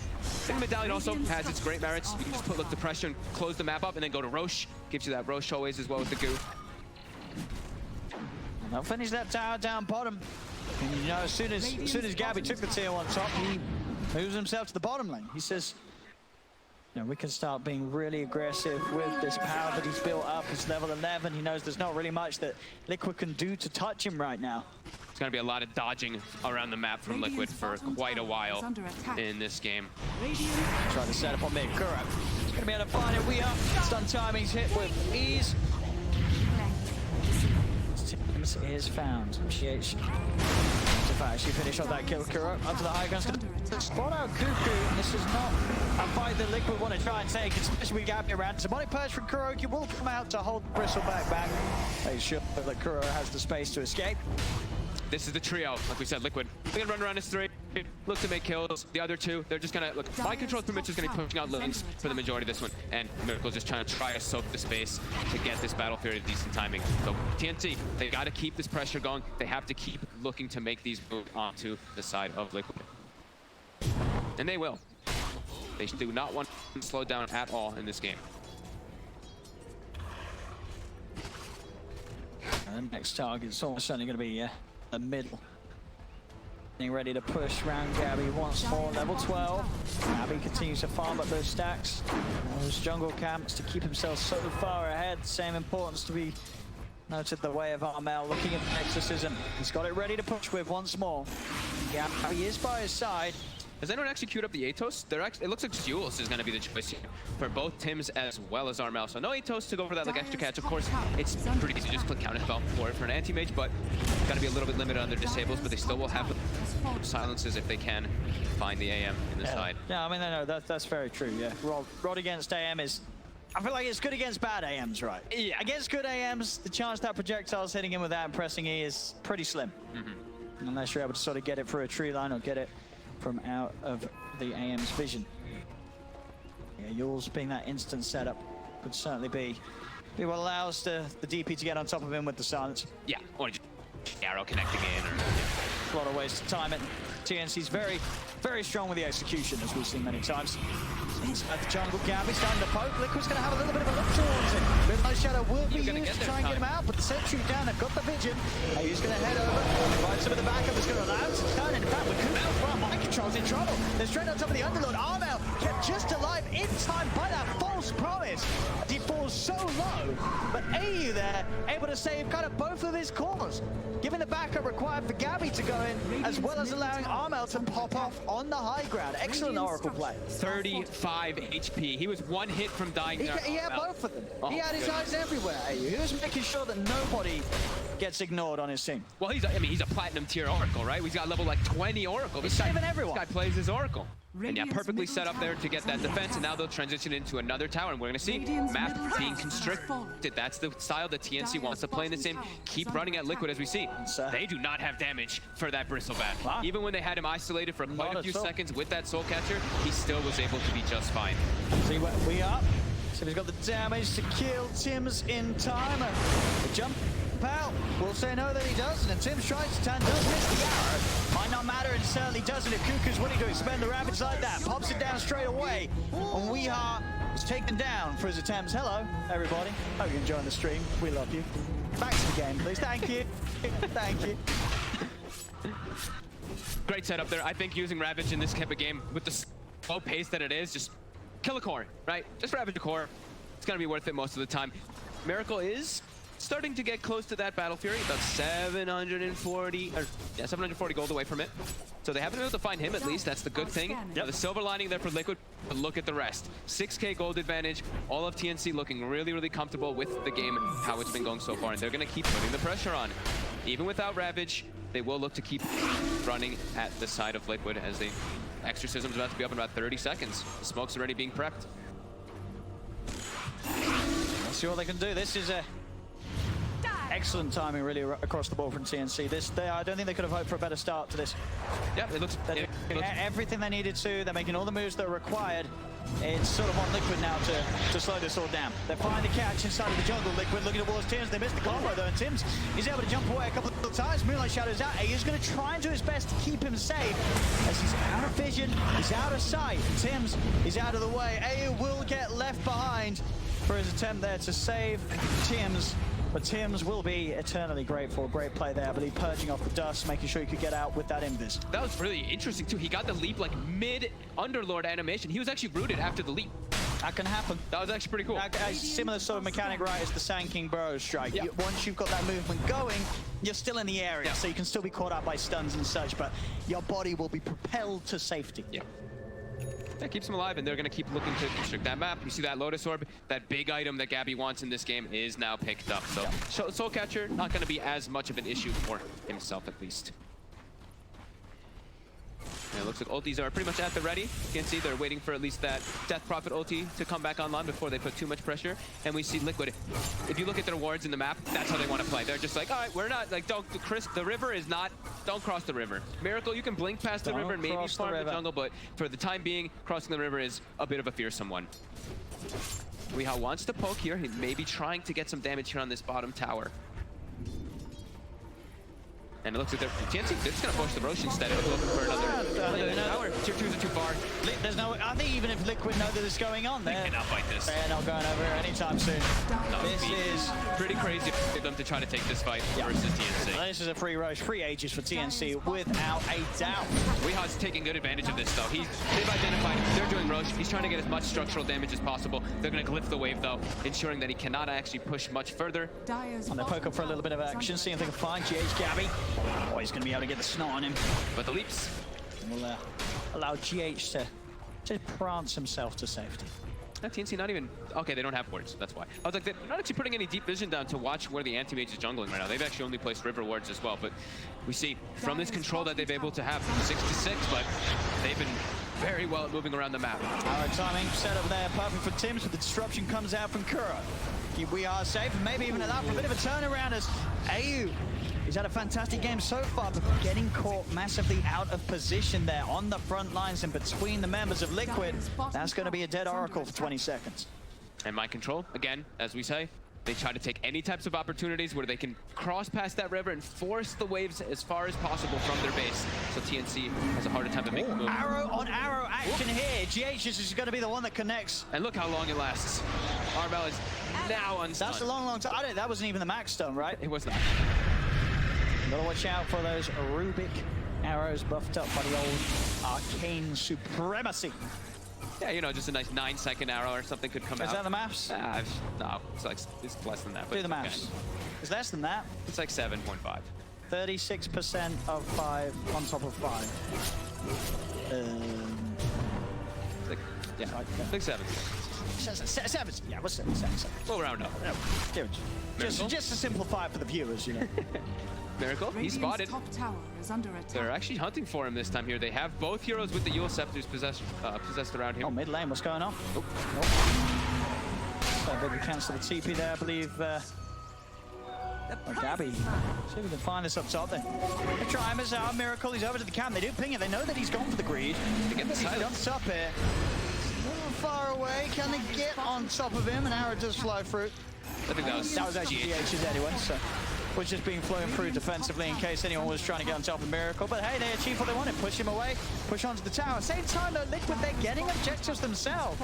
And the medallion also has its great merits. You can just look to pressure and close the map up and then go to Roche. Gives you that Roche always as well with the goo. And they'll finish that tower down bottom. And you know, as soon as Gabby took the tier 1 top, he moves himself to the bottom lane. He says, you know, we can start being really aggressive with this power that he's built up. It's level 11. He knows there's not really much that Liquid can do to touch him right now. It's going to be a lot of dodging around the map from Liquid for quite a while in this game. Trying to set up on mid. Kuro. He's going to be able to find it. We are. Stun timing's hit with ease. Tims is found. GH. To actually finish off that kill. Kuro up to the high ground. Spot out Cuckoo. This is not a fight that Liquid want to try and take, especially with Gabby around. Demonic Purge from Kuroki will come out to hold Bristleback back. Make sure that Kuro has the space to escape. This is the trio, like we said, Liquid. They're gonna run around as 3, look to make kills. The other 2, they're just gonna, look, Mind Control pretty much is gonna be pushing out lanes for the majority of this one. And Miracle's just trying to soak the space to get this battle period at decent timing. So TNC, they gotta keep this pressure going. They have to keep looking to make these moves onto the side of Liquid. And they will. They do not want to slow down at all in this game. And the next target is almost certainly going to be the middle. Getting ready to push round Gabby once more, level 12. Gabby continues to farm up those stacks, those jungle camps to keep himself so far ahead. Same importance to be noted the way of Armel, looking at the exorcism. He's got it ready to push with once more. Gabby is by his side. Has anyone actually queued up the Atos? It looks like Jules is going to be the choice here for both Tims as well as Armel. So no Atos to go for that like extra catch. Of course, it's pretty easy to just click counterspell for an anti-mage, but got to be a little bit limited on their disables, but they still will have silences if they can find the AM in the side. Yeah, I mean, no, that's very true, yeah. Rod against AM is... I feel like it's good against bad AMs, right? Yeah. Against good AMs, the chance that projectile's hitting him without pressing E is pretty slim. Unless you're able to sort of get it through a tree line or get it from out of the AM's vision. Yeah, yours being that instant setup. could certainly be what allows the DP to get on top of him with the silence. Yeah, or just arrow connecting in. Or, A lot of ways to time it. TNC's very, very strong with the execution, as we've seen many times. At the jungle, Gabby starting to poke. Liquid's going to have a little bit of a look towards him. Midnight Shadow will be used to try and get him out, but the sentry down, they've got the vision. He's going to head over, find some of the backup that's going to allow him to turn. In fact, with Kuno from Mind Control's in trouble. They're straight on top of the Underlord. Armel kept just alive in time by that false promise. He falls so low, but AU there able to save kind of both of his cores, giving the backup required for Gabby to go in, as well as allowing Armel to pop off on the high ground. Excellent Oracle play. 35 HP. He was one hit from dying there. He had both of them. Oh, he had his eyes everywhere. He was making sure that nobody gets ignored on his team. Well, he's a platinum tier Oracle, right? He's got level like 20 Oracle. He's saving everyone. This guy plays his Oracle. And yeah, perfectly set up there to get that defense, and now they'll transition into another tower, and we're going to see map being constricted. That's the style that TNC wants to play in this game. Keep running at Liquid as we see. They do not have damage for that Bristlebat. Wow. Even when they had him isolated for quite a few seconds with that Soul Catcher, he still was able to be just fine. See where we are. So he's got the damage to kill Tim's in time. The jump out will say no that he doesn't, and Tim's trying to turn, does miss the arrow. Might not matter, and certainly doesn't if Kuku's willing to expend the Ravage like that. Pops it down straight away, and Weeha is taken down for his attempts. Hello, everybody. Hope you're enjoying the stream. We love you. Back to the game, please. Thank you. Thank you. Great setup there. I think using Ravage in this type of game with the slow pace that it is, just kill a core, right? Just Ravage a core. It's going to be worth it most of the time. Miracle is starting to get close to that Battle Fury, about 740 gold away from it. So they haven't been able to find him, at least. That's the good thing. Now, the silver lining there for Liquid, but look at the rest. 6k gold advantage. All of TNC looking really, really comfortable with the game and how it's been going so far. And they're going to keep putting the pressure on. Even without Ravage, they will look to keep running at the side of Liquid as the Exorcism's about to be up in about 30 seconds. The smoke's already being prepped. Let's see what they can do. This is a excellent timing, really, across the board from TNC. I don't think they could have hoped for a better start to this. Yeah, it looks everything they needed to. They're making all the moves that are required. It's sort of on Liquid now to slow this all down. They're finding the catch inside of the jungle. Liquid looking towards Tims. They missed the combo though, and Tims is able to jump away a couple of times. Moonlight Shadow's out. He's going to try and do his best to keep him safe as he's out of vision. He's out of sight. Tims is out of the way. AU will get left behind for his attempt there to save Tims. But Tims will be eternally grateful. Great play there, but he purging off the dust, making sure he could get out with that invis. That was really interesting too. He got the leap like mid-Underlord animation. He was actually rooted after the leap. That can happen. That was actually pretty cool. Similar sort of mechanic, right, as the Sand King Burrow strike. Yeah. Once you've got that movement going, you're still in the area, so you can still be caught out by stuns and such, but your body will be propelled to safety. Yeah. That keeps him alive, and they're going to keep looking to constrict that map. You see that Lotus Orb, that big item that Gabby wants in this game is now picked up. So Soul Catcher, not going to be as much of an issue for himself, at least. And it looks like ultis are pretty much at the ready. You can see they're waiting for at least that Death Prophet ulti to come back online before they put too much pressure. And we see Liquid. If you look at their wards in the map, that's how they want to play. They're just like, all right, we're not, like, don't cross the river. Miracle, you can blink past the river and maybe farm the jungle, but for the time being, crossing the river is a bit of a fearsome one. Weeha wants to poke here. He may be trying to get some damage here on this bottom tower. And it looks like they're just going to push the Rosh instead of looking for another tower. Tier 2s are too far. There's no, I think even if Liquid know that it's going on, they cannot fight this. They're not going over anytime soon. No, this is pretty crazy for them to try to take this fight versus TNC. Well, this is a free Rosh, free ages for TNC without a doubt. Weeha's taking good advantage of this though. They've identified, they're doing Rosh. He's trying to get as much structural damage as possible. They're going to glyph the wave though, ensuring that he cannot actually push much further. And they poke up for a little bit of action, see if they can find GH Gabby. Oh, he's going to be able to get the snot on him. But the leaps will allow GH to prance himself to safety. TNC not even... Okay, they don't have wards, that's why. I was like, they're not actually putting any deep vision down to watch where the anti-mage is jungling right now. They've actually only placed river wards as well, but we see from this control that they've been able to have 6-6, but they've been very well at moving around the map. All right, timing set up there, perfect for Tims, but the disruption comes out from Kuro. We are safe, and maybe even allow for a bit of a turnaround as AU. He's had a fantastic game so far, but getting caught massively out of position there on the front lines and between the members of Liquid. That's going to be a dead Oracle for 20 seconds. And mind control, again, as we say, they try to take any types of opportunities where they can cross past that river and force the waves as far as possible from their base. So TNC has a harder time to make the move. Arrow on arrow action here. GH is going to be the one that connects. And look how long it lasts. Armel is now unstunned. That's a long time. That wasn't even the max stun, right? It was not. Gotta watch out for those Rubik arrows buffed up by the old arcane supremacy. Yeah, you know, just a nice 9-second arrow or something could come out. Is that the maps? No, it's like it's less than that. But Do the maps. okay. It's less than that. It's like 7.5. 36% of 5 on top of 5. Like, yeah, I think 7. 7. Yeah, what's 7? 7. We'll round up. Just to simplify it for the viewers, you know. Miracle, he's spotted. Top tower is under attack. They're actually hunting for him this time here. They have both heroes with the Yule Scepters possessed around here. Oh, mid lane, what's going on? Nope. So they cancel the TP there, I believe. Gabby. See if we can find this up top then. They try him as our Miracle. He's over to the camp. They do ping it. They know that he's gone for the greed. They get the He silence. jumps up here. A little far away. Can they get on top of him? An arrow does fly through. I think that was actually GH's anyway, so was just being flown through defensively in case anyone was trying to get on top of Miracle. But hey, they achieved what they wanted. Push him away, push onto the tower. Same time though, Liquid, they're getting objectives themselves.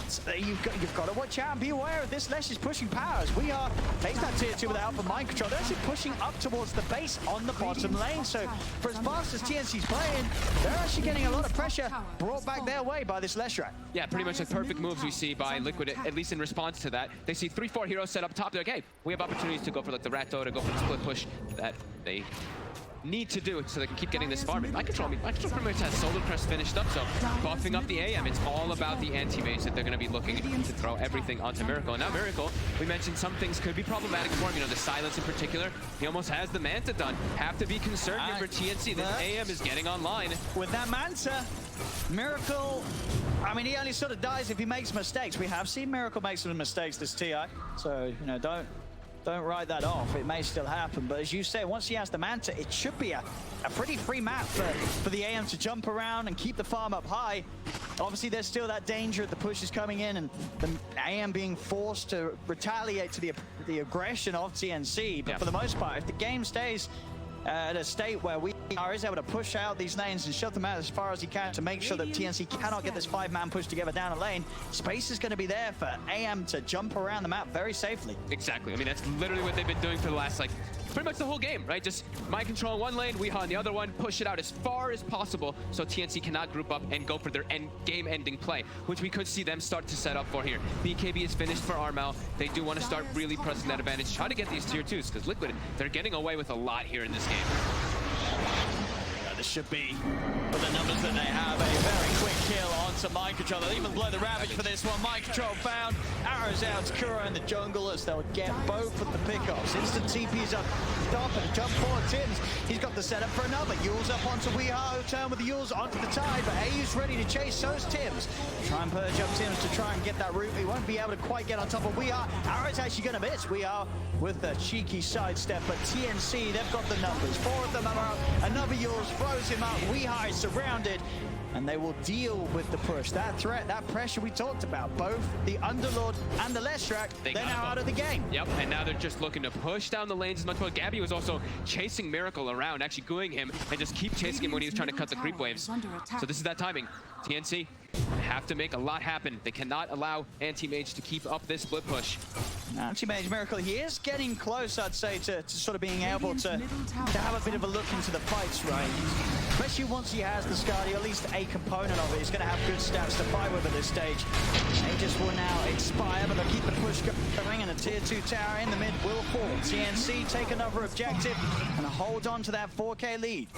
So you've got to watch out and be aware of this. Lesh is pushing powers. We are takes that tier 2 with the Alpha Mind Control. They're actually pushing up towards the base on the bottom lane. So for as fast as TNC's playing, they're actually getting a lot of pressure brought back their way by this Leshrac. Yeah, pretty much the perfect moves we see by Liquid, at least in response to that. They see 3-4 heroes set up top. They're like, hey, we have opportunities to go for like the Ratto, to go for the split push that they need to do it so they can keep getting this farm. Mind Control pretty much has Solar Crest finished up, so buffing up the AM, it's all about the anti-mage that they're going to be looking to throw everything onto Miracle. And now Miracle, we mentioned some things could be problematic for him, you know, the silence in particular. He almost has the Manta done. Have to be concerned here for TNC. This AM is getting online. With that Manta, Miracle, I mean, he only sort of dies if he makes mistakes. We have seen Miracle make some mistakes this TI, so, you know, don't write that off. It may still happen, but as you say, once he has the Manta, it should be a pretty free map for the AM to jump around and keep the farm up high. Obviously, there's still that danger of the pushes coming in and the AM being forced to retaliate to the aggression of TNC. But for the most part, if the game stays at a state where we is able to push out these lanes and shut them out as far as he can to make sure that TNC cannot get this 5-man push together down a lane, space is going to be there for AM to jump around the map very safely. Exactly. I mean, that's literally what they've been doing for the last, like, pretty much the whole game, right? Just mind control in one lane, Weehaw on the other one, push it out as far as possible so TNC cannot group up and go for their game-ending play, which we could see them start to set up for here. BKB is finished for Armel. They do want to start really pressing that advantage, try to get these tier 2s, because Liquid, they're getting away with a lot here in this game. This should be, with the numbers that they have, a very quick kill onto Mind Control. They'll even blow the Ravage for this one. Mind Control found. Arrows out to Kuro in the jungle as they'll get both of the pickoffs. Instant TP's up, stop and jump forward. Tims, he's got the setup for another. Yule's up onto Weehaw, turn with the Yule's onto the Tide, but AU's ready to chase, so's Tims. Try and purge up Tims to try and get that route. He won't be able to quite get on top of Weehaw. Arrow's actually going to miss Weehaw with the cheeky sidestep, but TNC, they've got the numbers. 4 of them are up. Another Yule's throws him up. Weehaw is surrounded, and they will deal with the push. That threat, that pressure we talked about, both the Underlord and the Leshrac, they're now out of the game. Yep, and now they're just looking to push down the lanes as much. Well, Gabby was also chasing Miracle around, actually gooing him, and just keep chasing him when he was trying to cut the creep waves. So this is that timing. TNC have to make a lot happen. They cannot allow Anti-Mage to keep up this split push. Anti-Mage Miracle, he is getting close, I'd say, to sort of being able to have a bit of a look into the fights, right? Especially once he has the Scardy, at least a component of it. He's going to have good stats to fight with at this stage. Aegis will now expire, but they'll keep the push going, and a tier 2 tower in the mid will fall. TNC take another objective and hold on to that 4K lead.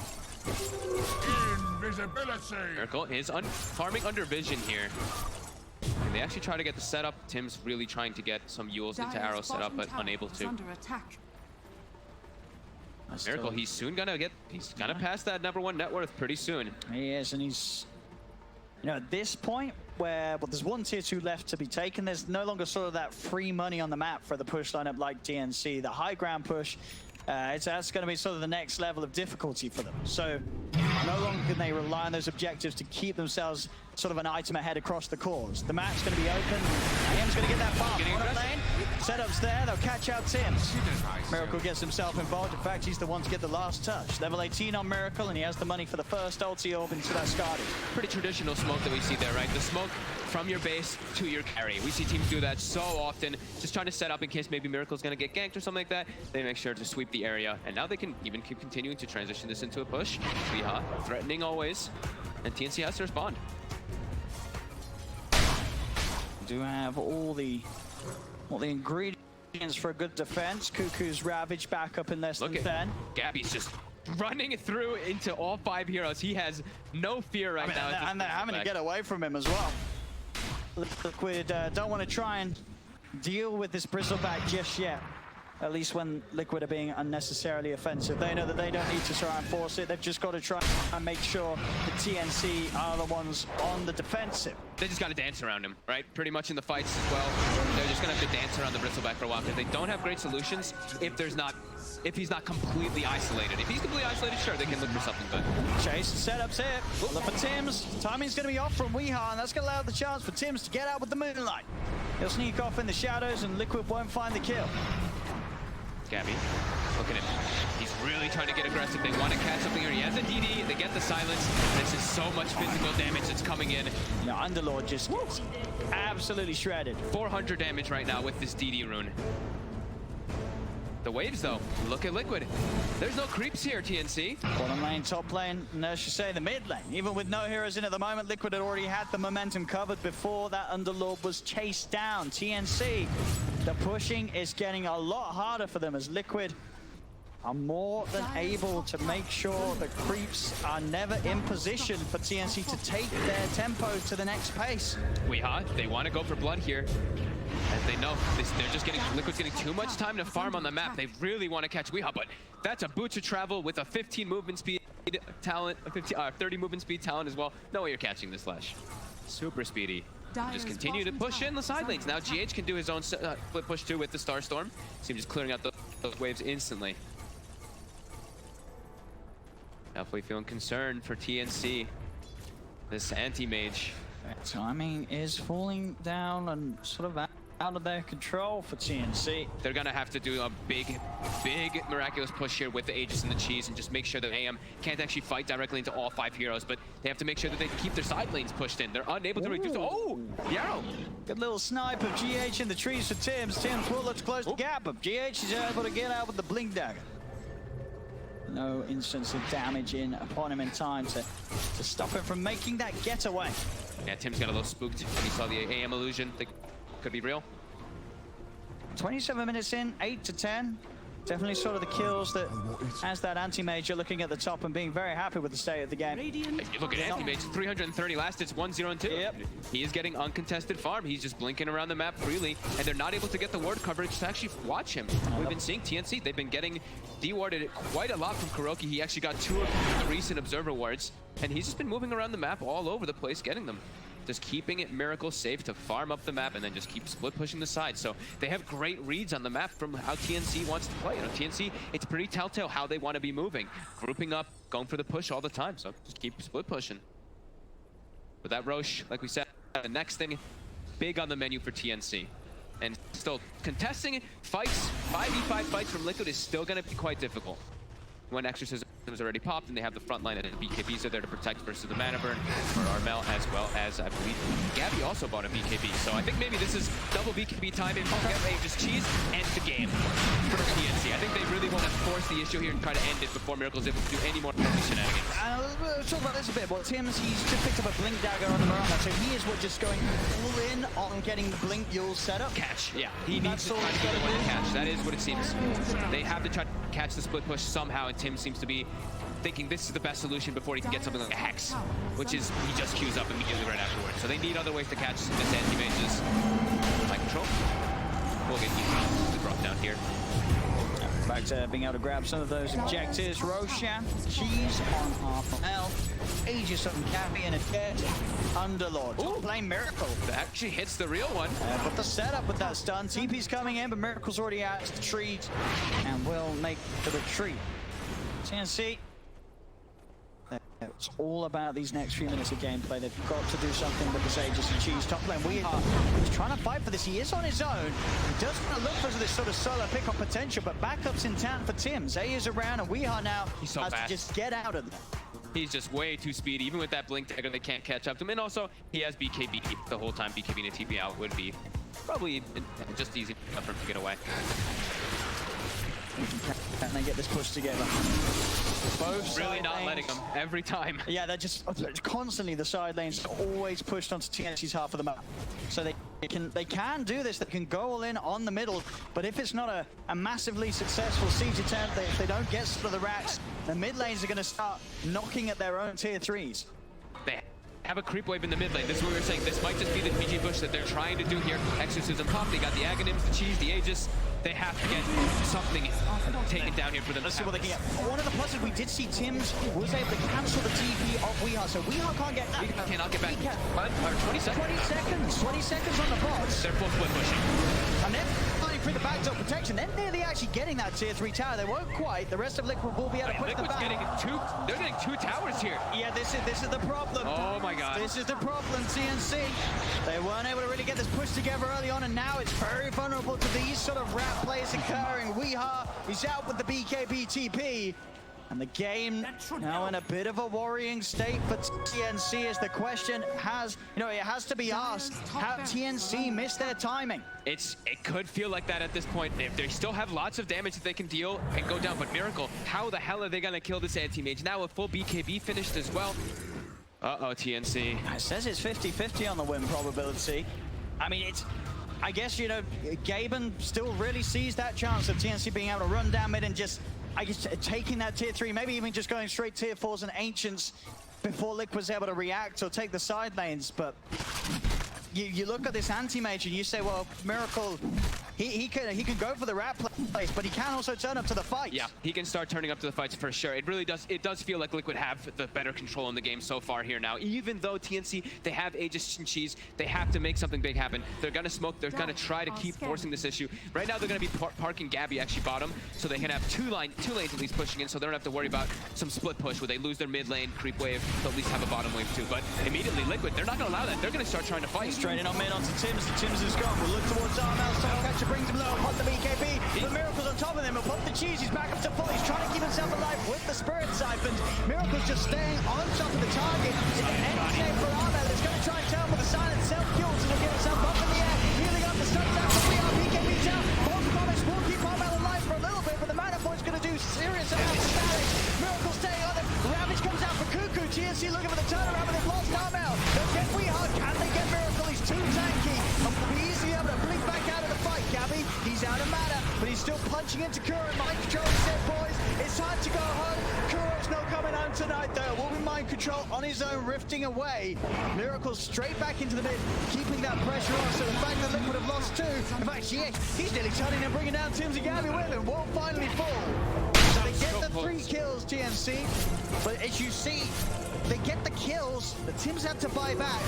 Invisibility. Miracle is farming under vision here. And they actually try to get the setup. Tim's really trying to get some Yules into Arrow set up, but unable to. Miracle, he's soon gonna pass that #1 net worth pretty soon. He is, and he's, you know, at this point where there's one tier 2 left to be taken, there's no longer sort of that free money on the map for the push lineup like TNC. The high ground push That's going to be sort of the next level of difficulty for them. So no longer can they rely on those objectives to keep themselves sort of an item ahead across the cores. The map's going to be open. AM's going to get that farm. Lane. Setup's there. They'll catch out Tims. Miracle gets himself involved. In fact, he's the one to get the last touch. Level 18 on Miracle, and he has the money for the first ulti orb into that Skadi. Pretty traditional smoke that we see there, right? The smoke from your base to your carry. We see teams do that so often, just trying to set up in case maybe Miracle's going to get ganked or something like that. They make sure to sweep the area, and now they can even keep continuing to transition this into a push. Liha threatening always, and TNC has to respond. Do have all the ingredients for a good defense. Cuckoo's Ravage back up in less than 10. Gabby's just running through into all 5 heroes. He has no fear right now. And they're having to get away from him as well. Liquid don't want to try and deal with this Bristleback just yet. At least when Liquid are being unnecessarily offensive. They know that they don't need to try and force it. They've just got to try and make sure the TNC are the ones on the defensive. They just got to dance around him, right? Pretty much in the fights as well. They're just going to have to dance around the Bristleback for a while because they don't have great solutions if he's not completely isolated. If he's completely isolated, sure, they can look for something, but... Chase, setup's here. Look for Tims. Timing's going to be off from Weeha, and that's going to allow the chance for Tims to get out with the moonlight. He'll sneak off in the shadows, and Liquid won't find the kill. Gabby, look at him. He's really trying to get aggressive. They want to catch something here. He has a DD. They get the silence. This is so much physical damage that's coming in. Yeah, Underlord just gets absolutely shredded. 400 damage right now with this DD rune. The waves, though. Look at Liquid. There's no creeps here, TNC. Bottom lane, top lane, and as you say, the mid lane. Even with no heroes in at the moment, Liquid had already had the momentum covered before that Underlord was chased down. TNC, the pushing is getting a lot harder for them as Liquid are more than able to make sure the creeps are never in position for TNC to take their tempo to the next pace. Weeha, they want to go for blood here. As they know, they're just getting, Liquid's getting too much time to farm on the map. They really want to catch Weeha, but that's a boot to travel with a 15 movement speed talent, 30 movement speed talent as well. No way you're catching this Flash. Super speedy. Just continue to push in the side lanes. Now GH can do his own flip push too with the Starstorm. See him just clearing out those waves instantly. Definitely feeling concerned for TNC. This anti-mage. Timing is falling down and sort of out of their control for TNC. They're gonna have to do a big miraculous push here with the Aegis and the Cheese and just make sure that AM can't actually fight directly into all 5 heroes, but they have to make sure that they keep their side lanes pushed in. They're unable to reduce. Oh, the arrow. Good little snipe of GH in the trees for Tims. Tims will look to close the gap, but GH is able to get out with the Blink Dagger. No instance of damage in upon him in time to stop him from making that getaway. Yeah, Tim's got a little spooked when he saw the AM illusion. Think could be real. 27 minutes in, 8 to 10. Definitely sort of the kills that as that anti-major looking at the top and being very happy with the state of the game. Look at anti-mage, 330 last hits, 1-0 and 2. Yep. He is getting uncontested farm. He's just blinking around the map freely, and they're not able to get the ward coverage to actually watch him. We've been seeing TNC, they've been getting dewarded quite a lot from Kuroki. He actually got 2 of the recent observer wards, and he's just been moving around the map all over the place getting them. Just keeping it Miracle safe to farm up the map and then just keep split pushing the side. So they have great reads on the map from how TNC wants to play. You know, TNC, it's pretty telltale how they want to be moving. Grouping up, going for the push all the time. So just keep split pushing. With that Roche, like we said, the next thing big on the menu for TNC. And still contesting fights, 5v5 fights from Liquid is still going to be quite difficult. When Exorcism is already popped and they have the front line and the BKBs are there to protect versus the mana burn for Armel, as well as I believe Gabby also bought a BKB. So I think maybe this is double BKB time and just Cheese end the game for TNC. I think they really want to force the issue here and try to end it before Miracle's able to do any more shenanigans. Let's talk about this a bit. Well, Tims, he's just picked up a Blink Dagger on the Miranda, so he is just going all in on getting the Blink Yule set up. Catch, yeah. He needs to try to get away to catch. That is what it seems. They have to try to catch the split push somehow, and Tim seems to be thinking this is the best solution before he can get something like a Hex, which is he just queues up immediately right afterwards. So they need other ways to catch this anti-mage's high control. We'll get the drop down here. back to being able to grab some of those objectives. Roshan, Cheese on half of health. Aegis on Cappy and a dead Underlord. Playing Miracle. That actually hits the real one. But the setup with that stun. TP's coming in, but Miracle's already out the treat and will make the retreat. TNC. It's all about these next few minutes of gameplay. They've got to do something with this Aegis and Cheese. Top lane, he's trying to fight for this. He is on his own. He does want to look for this sort of solo pick-up potential, but backups in town for Tims. A is around, and Weeha now so has fast. to just get out of there. He's just way too speedy. Even with that blink dagger, they can't catch up to him. And also, he has BKB the whole time. BKB and TP out would be probably just easy enough for him to get away. Can they get this push together? Both really not lanes. letting them every time. Yeah, they're just constantly the side lanes are always pushed onto TNC's half of the map. So they can do this. They can go all in on the middle. But if it's not a massively successful siege attempt, if they don't get to the racks, the mid lanes are going to start knocking at their own tier 3s. They have a creep wave in the mid lane. This is what we were saying. This might just be the PG push that they're trying to do here. Exorcism pop. They got the Aghanims, the Cheese, the Aegis. They have to get something taken down here for them. Let's see what they can get. One of the pluses, we did see Tims was able to cancel the TP of Weeha, so Weeha can't get that. Weeha cannot get back. 20 seconds. 20 seconds on the box. They're full split pushing. And then fighting through the backdoor protection. They're nearly actually getting that tier 3 tower. They won't quite. The rest of Liquid will be able to push the back. They're getting two towers here. Yeah, this is the problem. Oh my god. This is the problem, TNC. They weren't able to really get this push together early on, and now it's very vulnerable to these sort of rat plays occurring. Weeha is out with the BKB TP. And the game now in a bit of a worrying state for TNC as the question has, it has to be asked, how TNC missed their timing? It could feel like that at this point. They still have lots of damage that they can deal and go down, but Miracle, how the hell are they gonna kill this anti-mage? Now a full BKB finished as well. Uh-oh, TNC. It says it's 50-50 on the win probability. I mean, I guess, Gaben still really sees that chance of TNC being able to run down mid and just, I guess, taking that tier 3, maybe even just going straight tier 4s and Ancients before Liquid's able to react or take the side lanes. But you look at this anti-mage and you say, well, Miracle, he can go for the rat place, but he can also turn up to the fight. Yeah, he can start turning up to the fights for sure. It really does. It does feel like Liquid have the better control in the game so far here now. Even though TNC, they have Aegis and Cheese, they have to make something big happen. They're gonna smoke. They're gonna try to keep forcing this issue. Right now, they're gonna be parking Gabby actually bottom, so they can have two lanes at least pushing in, so they don't have to worry about some split push where they lose their mid lane creep wave. They'll at least have a bottom wave too. But immediately, Liquid, they're not gonna allow that. They're gonna start trying to fight. Straight in on mid onto Tims. Tims is gone. We'll look towards Armel. Catcher brings him low. Pop the BKB. But Miracle's on top of them. He'll pop the Cheese. He's back up to full. He's trying to keep himself alive with the Spirit Siphon. Miracle's just staying on top of the target. It's an end save for Armel. It's going to try and tell him with the silent self-kills. He'll get himself up in the air. Healing up the stun down for VR. BKB down. Force Promise will keep Armel alive for a little bit, but the Mana Point's going to do serious amounts of damage. Miracle staying on him. Ravage comes out for Cuckoo. TNC looking for the turnaround, but they've lost Armel. They'll get Weeha. Can they get Miracle? He's too tanky. And will be easily able to blink back out of the fight. Gabby, he's out of mana, but he's still punching into Kuro. Mind control said, boys, it's time to go home. Kuro's not coming home tonight, though. Will be mind control on his own, rifting away. Miracle straight back into the mid, keeping that pressure on. So the fact that Liquid have lost two, in fact, he's nearly turning and bringing down Tims and Gabby with him. Won't finally fall. So they get the 3 kills, TNC, but as you see, they get the kills, the Tims have to buy back.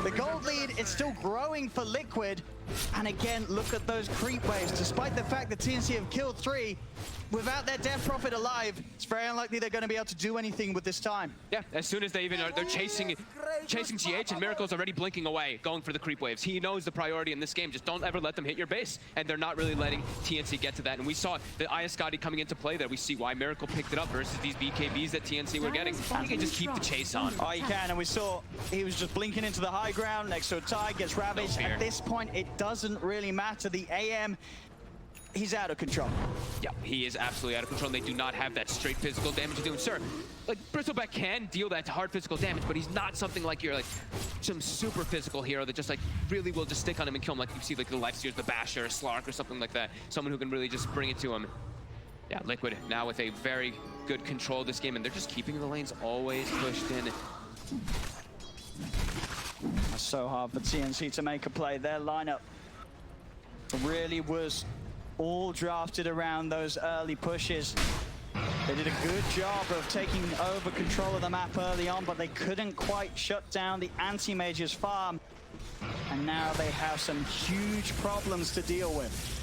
The gold lead is still growing for Liquid. And again, look at those creep waves. Despite the fact that TNC have killed 3, without their Death Prophet alive, it's very unlikely they're going to be able to do anything with this time. Yeah, as soon as they're chasing GH, and Miracle's already blinking away, going for the creep waves. He knows the priority in this game. Just don't ever let them hit your base. And they're not really letting TNC get to that. And we saw the Iascati coming into play there. We see why Miracle picked it up versus these BKBs that TNC were getting. He can just keep the chase on. Oh, he can, and we saw he was just blinking into the high ground next to a tie, gets ravaged. At this point, it doesn't really matter. The AM, he's out of control. Yeah, he is absolutely out of control. And they do not have that straight physical damage to do. Sure, like Bristleback can deal that hard physical damage, but he's not something like you're like some super physical hero that just like really will just stick on him and kill him, like you see like the Lifesteers, the Basher, Slark, or something like that. Someone who can really just bring it to him. Yeah, Liquid now with a very good control of this game, and they're just keeping the lanes always pushed in. That's so hard for TNC to make a play. Their lineup really was all drafted around those early pushes. They did a good job of taking over control of the map early on, but they couldn't quite shut down the anti-mage's farm. And now they have some huge problems to deal with.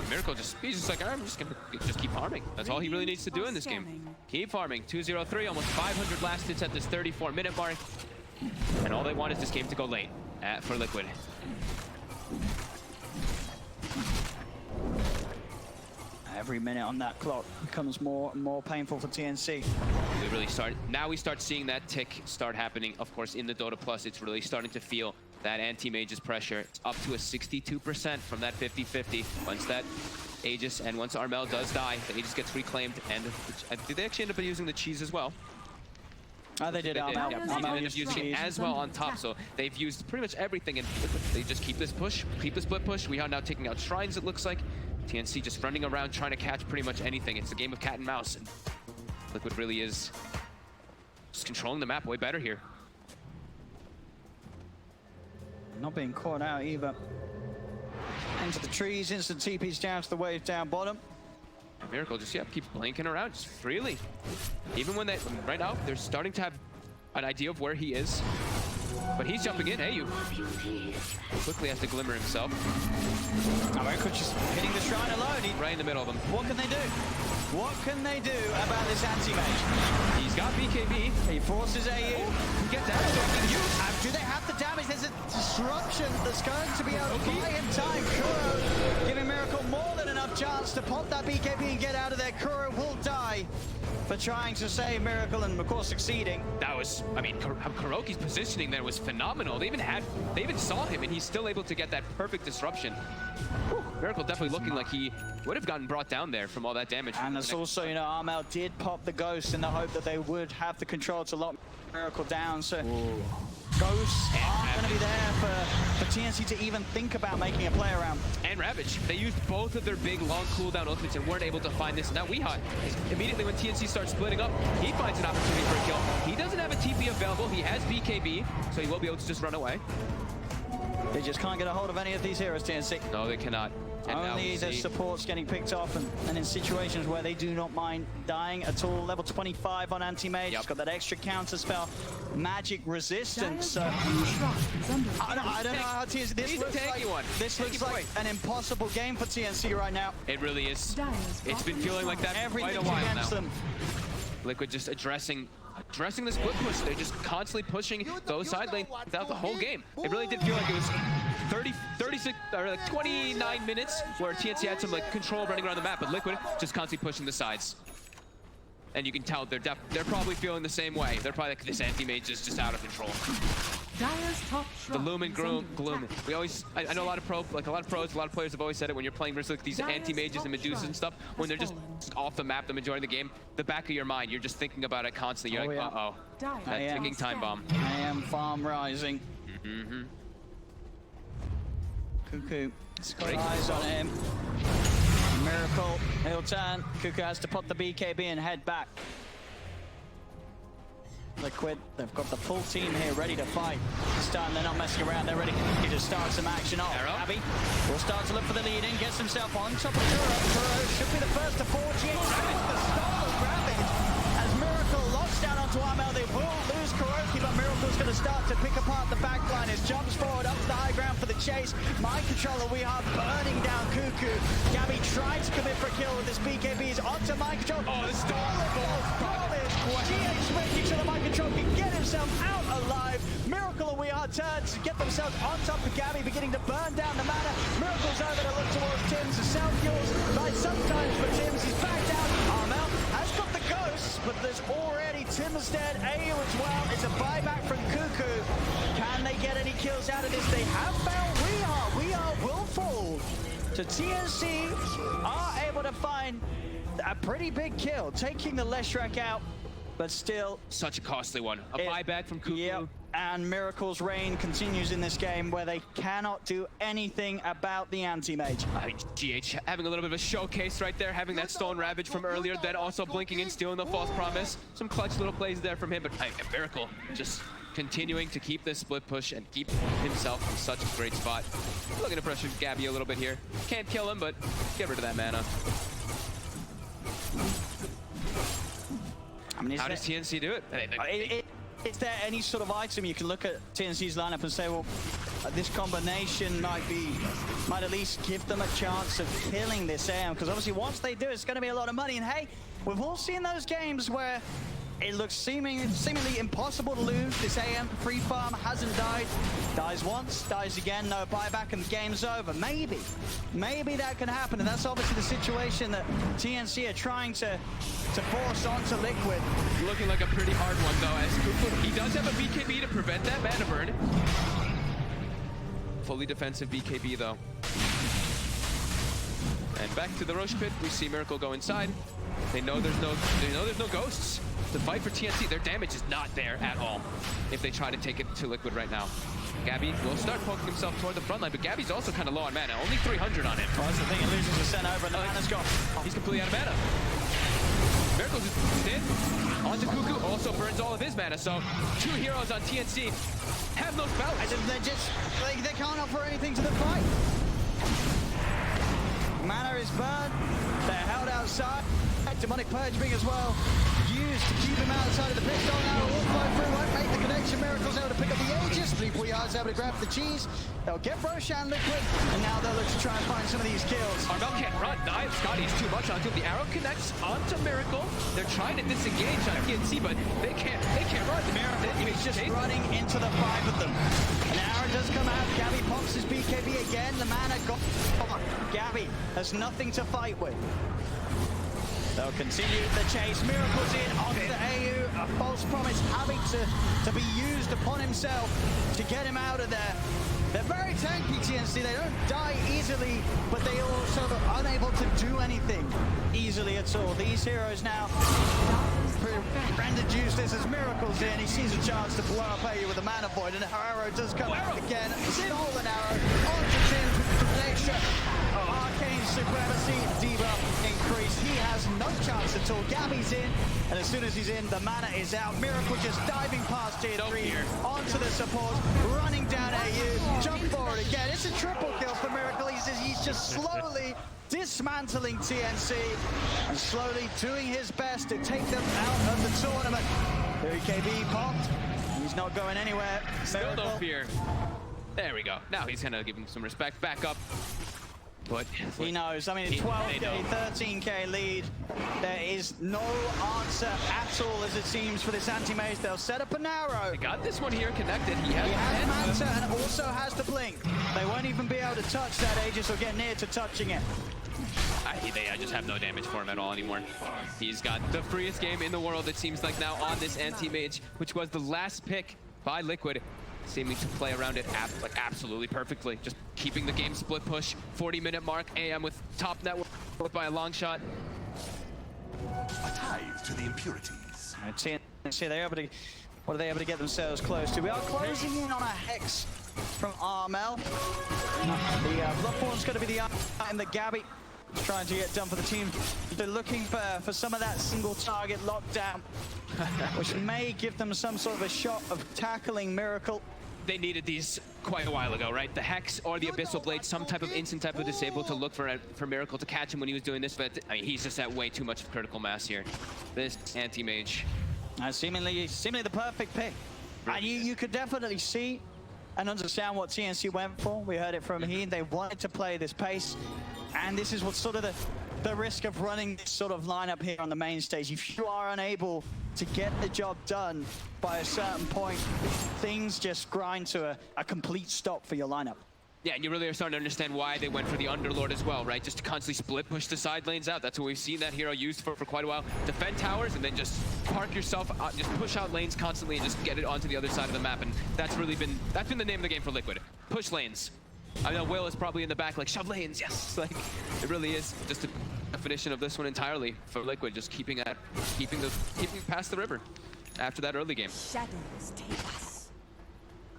Miracle he's just like, I'm just gonna keep farming. That's all he really needs to do in this game. Keep farming. 2-0-3, almost 500 last hits at this 34-minute mark. And all they want is this game to go late for Liquid. Every minute on that clock becomes more and more painful for TNC. Now we start seeing that tick start happening. Of course, in the Dota Plus, it's really starting to feel that anti-mage's pressure. It's up to a 62% from that 50-50. Once that Aegis and once Armel does die, the Aegis gets reclaimed. And did they actually end up using the cheese as well? Oh, they did. Armel ended up using it as well on top. So they've used pretty much everything. And they just keep this push, keep the split push. We are now taking out shrines, it looks like. TNC just running around trying to catch pretty much anything. It's a game of cat and mouse. And Liquid really is just controlling the map way better here. Not being caught out either. Into the trees, instant TPs down to the wave down bottom. Miracle just, keeps blinking around just freely. Even when right now, they're starting to have an idea of where he is. But he's jumping in. Hey, you quickly has to glimmer himself. Miracle just hitting the shrine alone. Right in the middle of them. What can they do? What can they do about this anti-mage? He's got BKB. He forces AU. He gets damage. Do they have the damage? There's a disruption that's going to be able to buy him time. Kuro giving Miracle more than enough chance to pop that BKB and get out of there. Kuro will die for trying to save Miracle and, of course, succeeding. That was, I mean, Kuroki's positioning there was phenomenal. They even saw him, and he's still able to get that perfect disruption. Whew. Miracle definitely looking like he would have gotten brought down there from all that damage. And there's also, Armel did pop the Ghost in the hope that they would have the control to lock Miracle down. So Ghosts aren't going to be there for TNC to even think about making a play around. And Ravage, they used both of their big long cooldown ultimates and weren't able to find this. Now Weehot, immediately when TNC starts splitting up, he finds an opportunity for a kill. He doesn't have a TP available. He has BKB, so he will be able to just run away. They just can't get a got of any of these heroes, TNC. No, they cannot. And only the supports getting picked off, and in situations where they do not mind dying at all. Level 25 on anti-mage. It's got that extra counter spell, magic resistance. So I don't know how TNC. This looks like an impossible game for TNC right now. It really is. It's been feeling like that for quite a while now. Liquid just addressing the split push. They're just constantly pushing those side lanes throughout the whole game. It really did feel like it was 36 or like 29 minutes where TNC had some control running around the map, but Liquid just constantly pushing the sides. And you can tell they're probably feeling the same way. They're probably like, this anti-mage is just out of control. The Loom and Gloom. We always, I know a lot of pros, a lot of players have always said it when you're playing versus these anti-mages and Medusas and stuff, when they're just off the map the majority of the game, the back of your mind, you're just thinking about it constantly. You're like, uh-oh, that ticking time bomb. AM farm rising. Cuckoo, it's got eyes on him. Miracle, he'll turn. Cuckoo has to put the BKB and head back. Liquid, they've got the full team here ready to fight. This time they're not messing around, they're ready to start some action off. Abby will start to look for the lead in, gets himself on top of Kuro. Kuro should be the first to 48 seconds. The start of Ravage as Miracle locks down onto Armel. They will lose Kuroki, but Miracle's going to start to pick apart the backline as jumps forward up to the high ground for the chase. Mind controller, we are burning down Cuckoo. Gabby tried to commit for a kill with this BKB. He's onto mind control. Oh, this is GH making sure the mind control can get himself out alive. Miracle and We Are turned to get themselves on top of Gabby, beginning to burn down the mana. Miracle's over to look towards Tim's. The self-kills by sometimes for Tim's. He's back down. Armel has got the ghost, but there's already Tim's dead. AU as well. It's a buyback from Cuckoo. Can they get any kills out of this? They have found We Are will fall. So TNC are able to find a pretty big kill, taking the Leshrac out, but still such a costly one. A buyback from Cuckoo. Yep. And Miracle's reign continues in this game where they cannot do anything about the anti-mage. GH having a little bit of a showcase right there, having that Stone Ravage from earlier, then also blinking in, stealing the false promise. Some clutch little plays there from him, but Miracle just continuing to keep this split push and keep himself in such a great spot. Looking to pressure Gabby a little bit here. Can't kill him, but get rid of that mana. I mean, how does TNC do it? Is there any sort of item you can look at TNC's lineup and say, well, this combination might at least give them a chance of killing this AM? Because obviously once they do, it's going to be a lot of money. And hey, we've all seen those games where it looks seemingly impossible to lose. This AM free farm hasn't died. Dies once, dies again, no buyback, and the game's over. Maybe that can happen. And that's obviously the situation that TNC are trying to force onto Liquid. Looking like a pretty hard one, though, as Kuku, he does have a BKB to prevent that mana burn. Fully defensive BKB, though. And back to the Roche pit, we see Miracle go inside. They know there's no ghosts to fight for TNC. Their damage is not there at all if they try to take it to Liquid right now. Gabby will start poking himself toward the front line, but Gabby's also kind of low on mana. Only 300 on him. Well, that's the thing, he loses a sent over and the mana's gone. He's completely out of mana. Miracle's just in. Onto Kuku, also burns all of his mana, so 2 heroes on TNC have no spells. They can't offer anything to the fight. Mana is burned, they're held outside. Demonic Purge being as well used to keep him outside of the pit. Now will fly through, won't make the connection. Miracle's able to pick up the Aegis. 3-4 yards able to grab the cheese. They'll get Roshan Liquid, and now they'll look to try and find some of these kills. Armel can't run. Dive Scotty's too much onto him. The arrow connects onto Miracle. They're trying to disengage on TNC, but they can't run. Miracle is just running into the 5 of them. An arrow does come out. Gabby pops his BKB again. The mana gone. Gabby has nothing to fight with. They'll continue the chase. Miracle's in onto the AU. A false promise having to be used upon himself to get him out of there. They're very tanky, TNC. They don't die easily, but they also are unable to do anything easily at all. These heroes now rendered useless as Miracle's in. He sees a chance to blow up AU with a mana void, and arrow does come out again. Stolen arrow onto Jin for an extra arcane supremacy debuff increase. He has no chance at all. Gabby's in, and as soon as he's in, the mana is out. Miracle just diving past tier 3 onto the support, running down AU, jump forward again. It's a triple kill for Miracle. He's just slowly dismantling TNC and slowly doing his best to take them out of the tournament. BKB popped. He's not going anywhere. Still no fear. There we go. Now he's gonna give him some respect. Back up. But he knows. I mean, it's 12k, 13k lead. There is no answer at all, as it seems, for this anti-mage. They'll set up an arrow. They got this one here connected. He has Manta and also has the blink. They won't even be able to touch that Aegis or get near to touching it. I just have no damage for him at all anymore. He's got the freest game in the world, it seems like, now on this anti-mage, which was the last pick by Liquid. Seeming to play around it absolutely perfectly. Just keeping the game split push. 40-minute mark. AM with top network by a long shot. A tithe to the impurities. TNC, what are they able to get themselves close to? We are closing in on a Hex from Armel. The Bloodborne's going to be the item that Gabby is trying to get done for the team. They're looking for some of that single target lockdown, which may give them some sort of a shot of tackling Miracle. They needed these quite a while ago, right? The Hex or the Abyssal Blade, some type of instant type of disable to look for Miracle to catch him when he was doing this, but I mean, he's just at way too much of critical mass here. This anti-mage. Seemingly the perfect pick. And you could definitely see and understand what TNC went for. We heard it from Heen. They wanted to play this pace, and this is what's sort of the risk of running this sort of lineup here on the main stage. If you are unable to get the job done by a certain point, things just grind to a complete stop for your lineup. Yeah, and you really are starting to understand why they went for the Underlord as well, right? Just to constantly split push the side lanes out. That's what we've seen that hero used for quite a while. Defend towers and then just park yourself, just push out lanes constantly and just get it onto the other side of the map. And that's been the name of the game for Liquid. Push lanes. I know Will is probably in the back like, shove lanes, yes! Like, it really is just a definition of this one entirely for Liquid, just keeping past the river after that early game. Shadows take us.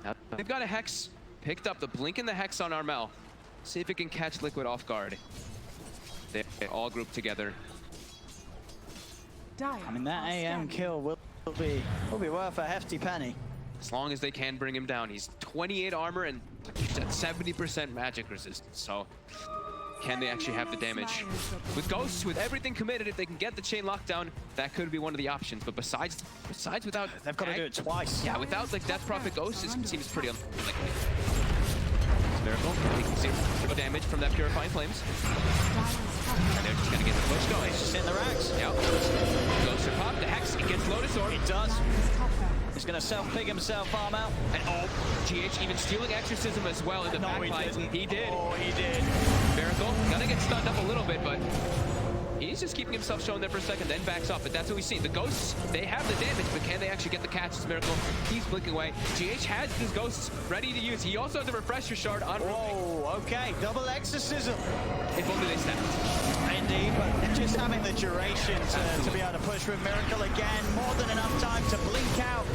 Now, they've got a Hex. Picked up the blink and the Hex on Armel. See if it can catch Liquid off guard. They all group together. I mean, that AM kill will be worth a hefty penny. as long as they can bring him down. He's 28 armor and at 70% magic resistance, so can they actually have the damage? With Ghosts, with everything committed, if they can get the chain lockdown, that could be one of the options. But besides without... They've got to do it twice. Yeah, without like Death Prophet Ghosts, it seems pretty unlikely. Miracle taking 0 damage from that Purifying Flames. And they're just gonna get the push going. Just in the racks. Yep. Ghosts are popped. The Hex, he gets Lotus Orb. It does. He's gonna self-pig himself, farm out. And GH even stealing Exorcism as well in the backline. He did. Oh, he did. Miracle gonna get stunned up a little bit, but he's just keeping himself shown there for a second, then backs up. But that's what we see. The Ghosts, they have the damage, but can they actually get the catches? Miracle keeps blinking away. GH has his Ghosts ready to use. He also has a Refresher Shard on Rubik. Oh, okay. Double Exorcism. If only they snapped. Indeed, but just having the duration to be able to push with Miracle again. More than enough time to blink out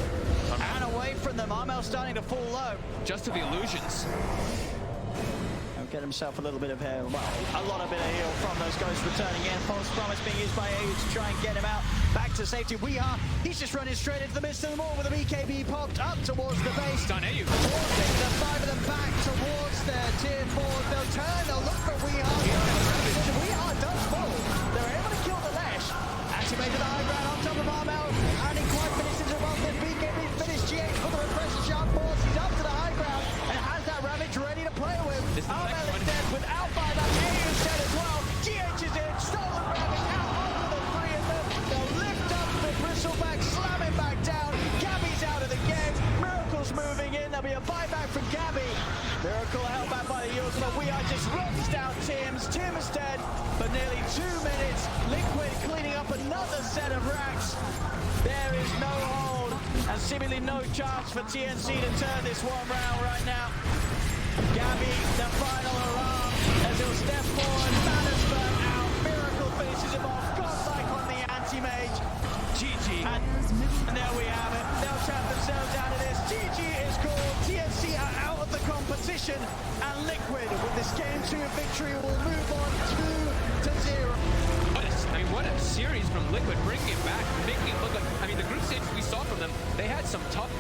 and away from them. Armel starting to fall low. Just to the illusions. Get himself a little bit of heal, well, a lot of bit of heal from those Ghosts returning in. False Promise being used by AU to try and get him out back to safety. He's just running straight into the midst of them all with a BKB popped up towards the base. Stun AU. The 5 of them back towards their tier 4. They'll turn, they'll look for Weehaw does fall. They're able to kill the Lash. Activated the high ground on top of Armel. And he quite finishes it well. The BKB finished GH for the Refresher Shard force. He's up to the high ground and has that Ravage ready to play with. Armel is dead without buyback. AU's dead as well. GH is in. Stolen Ravage out over the 3 of them. They'll lift up the Bristleback, slam him back down. Gabby's out of the game. Miracle's moving in. There'll be a buyback from Gabby. Miracle held back by the Eagles, but we are just runs down Tim's. Tim is dead for nearly 2 minutes. Liquid cleaning up another set of racks. There is no hold and seemingly no chance for TNC to turn this one round right now. Gabby, the final hurrah, as he'll step forward, Bannersburg out, Miracle finishes him off, godlike on the anti-mage. GG. And there we have it, they'll trap themselves out of this. GG is called, TNC are out of the competition, and Liquid, with this Game 2 victory, will move on 2-0. What a series from Liquid, bringing it back, making it look like, the group stage we saw from them, they had some tough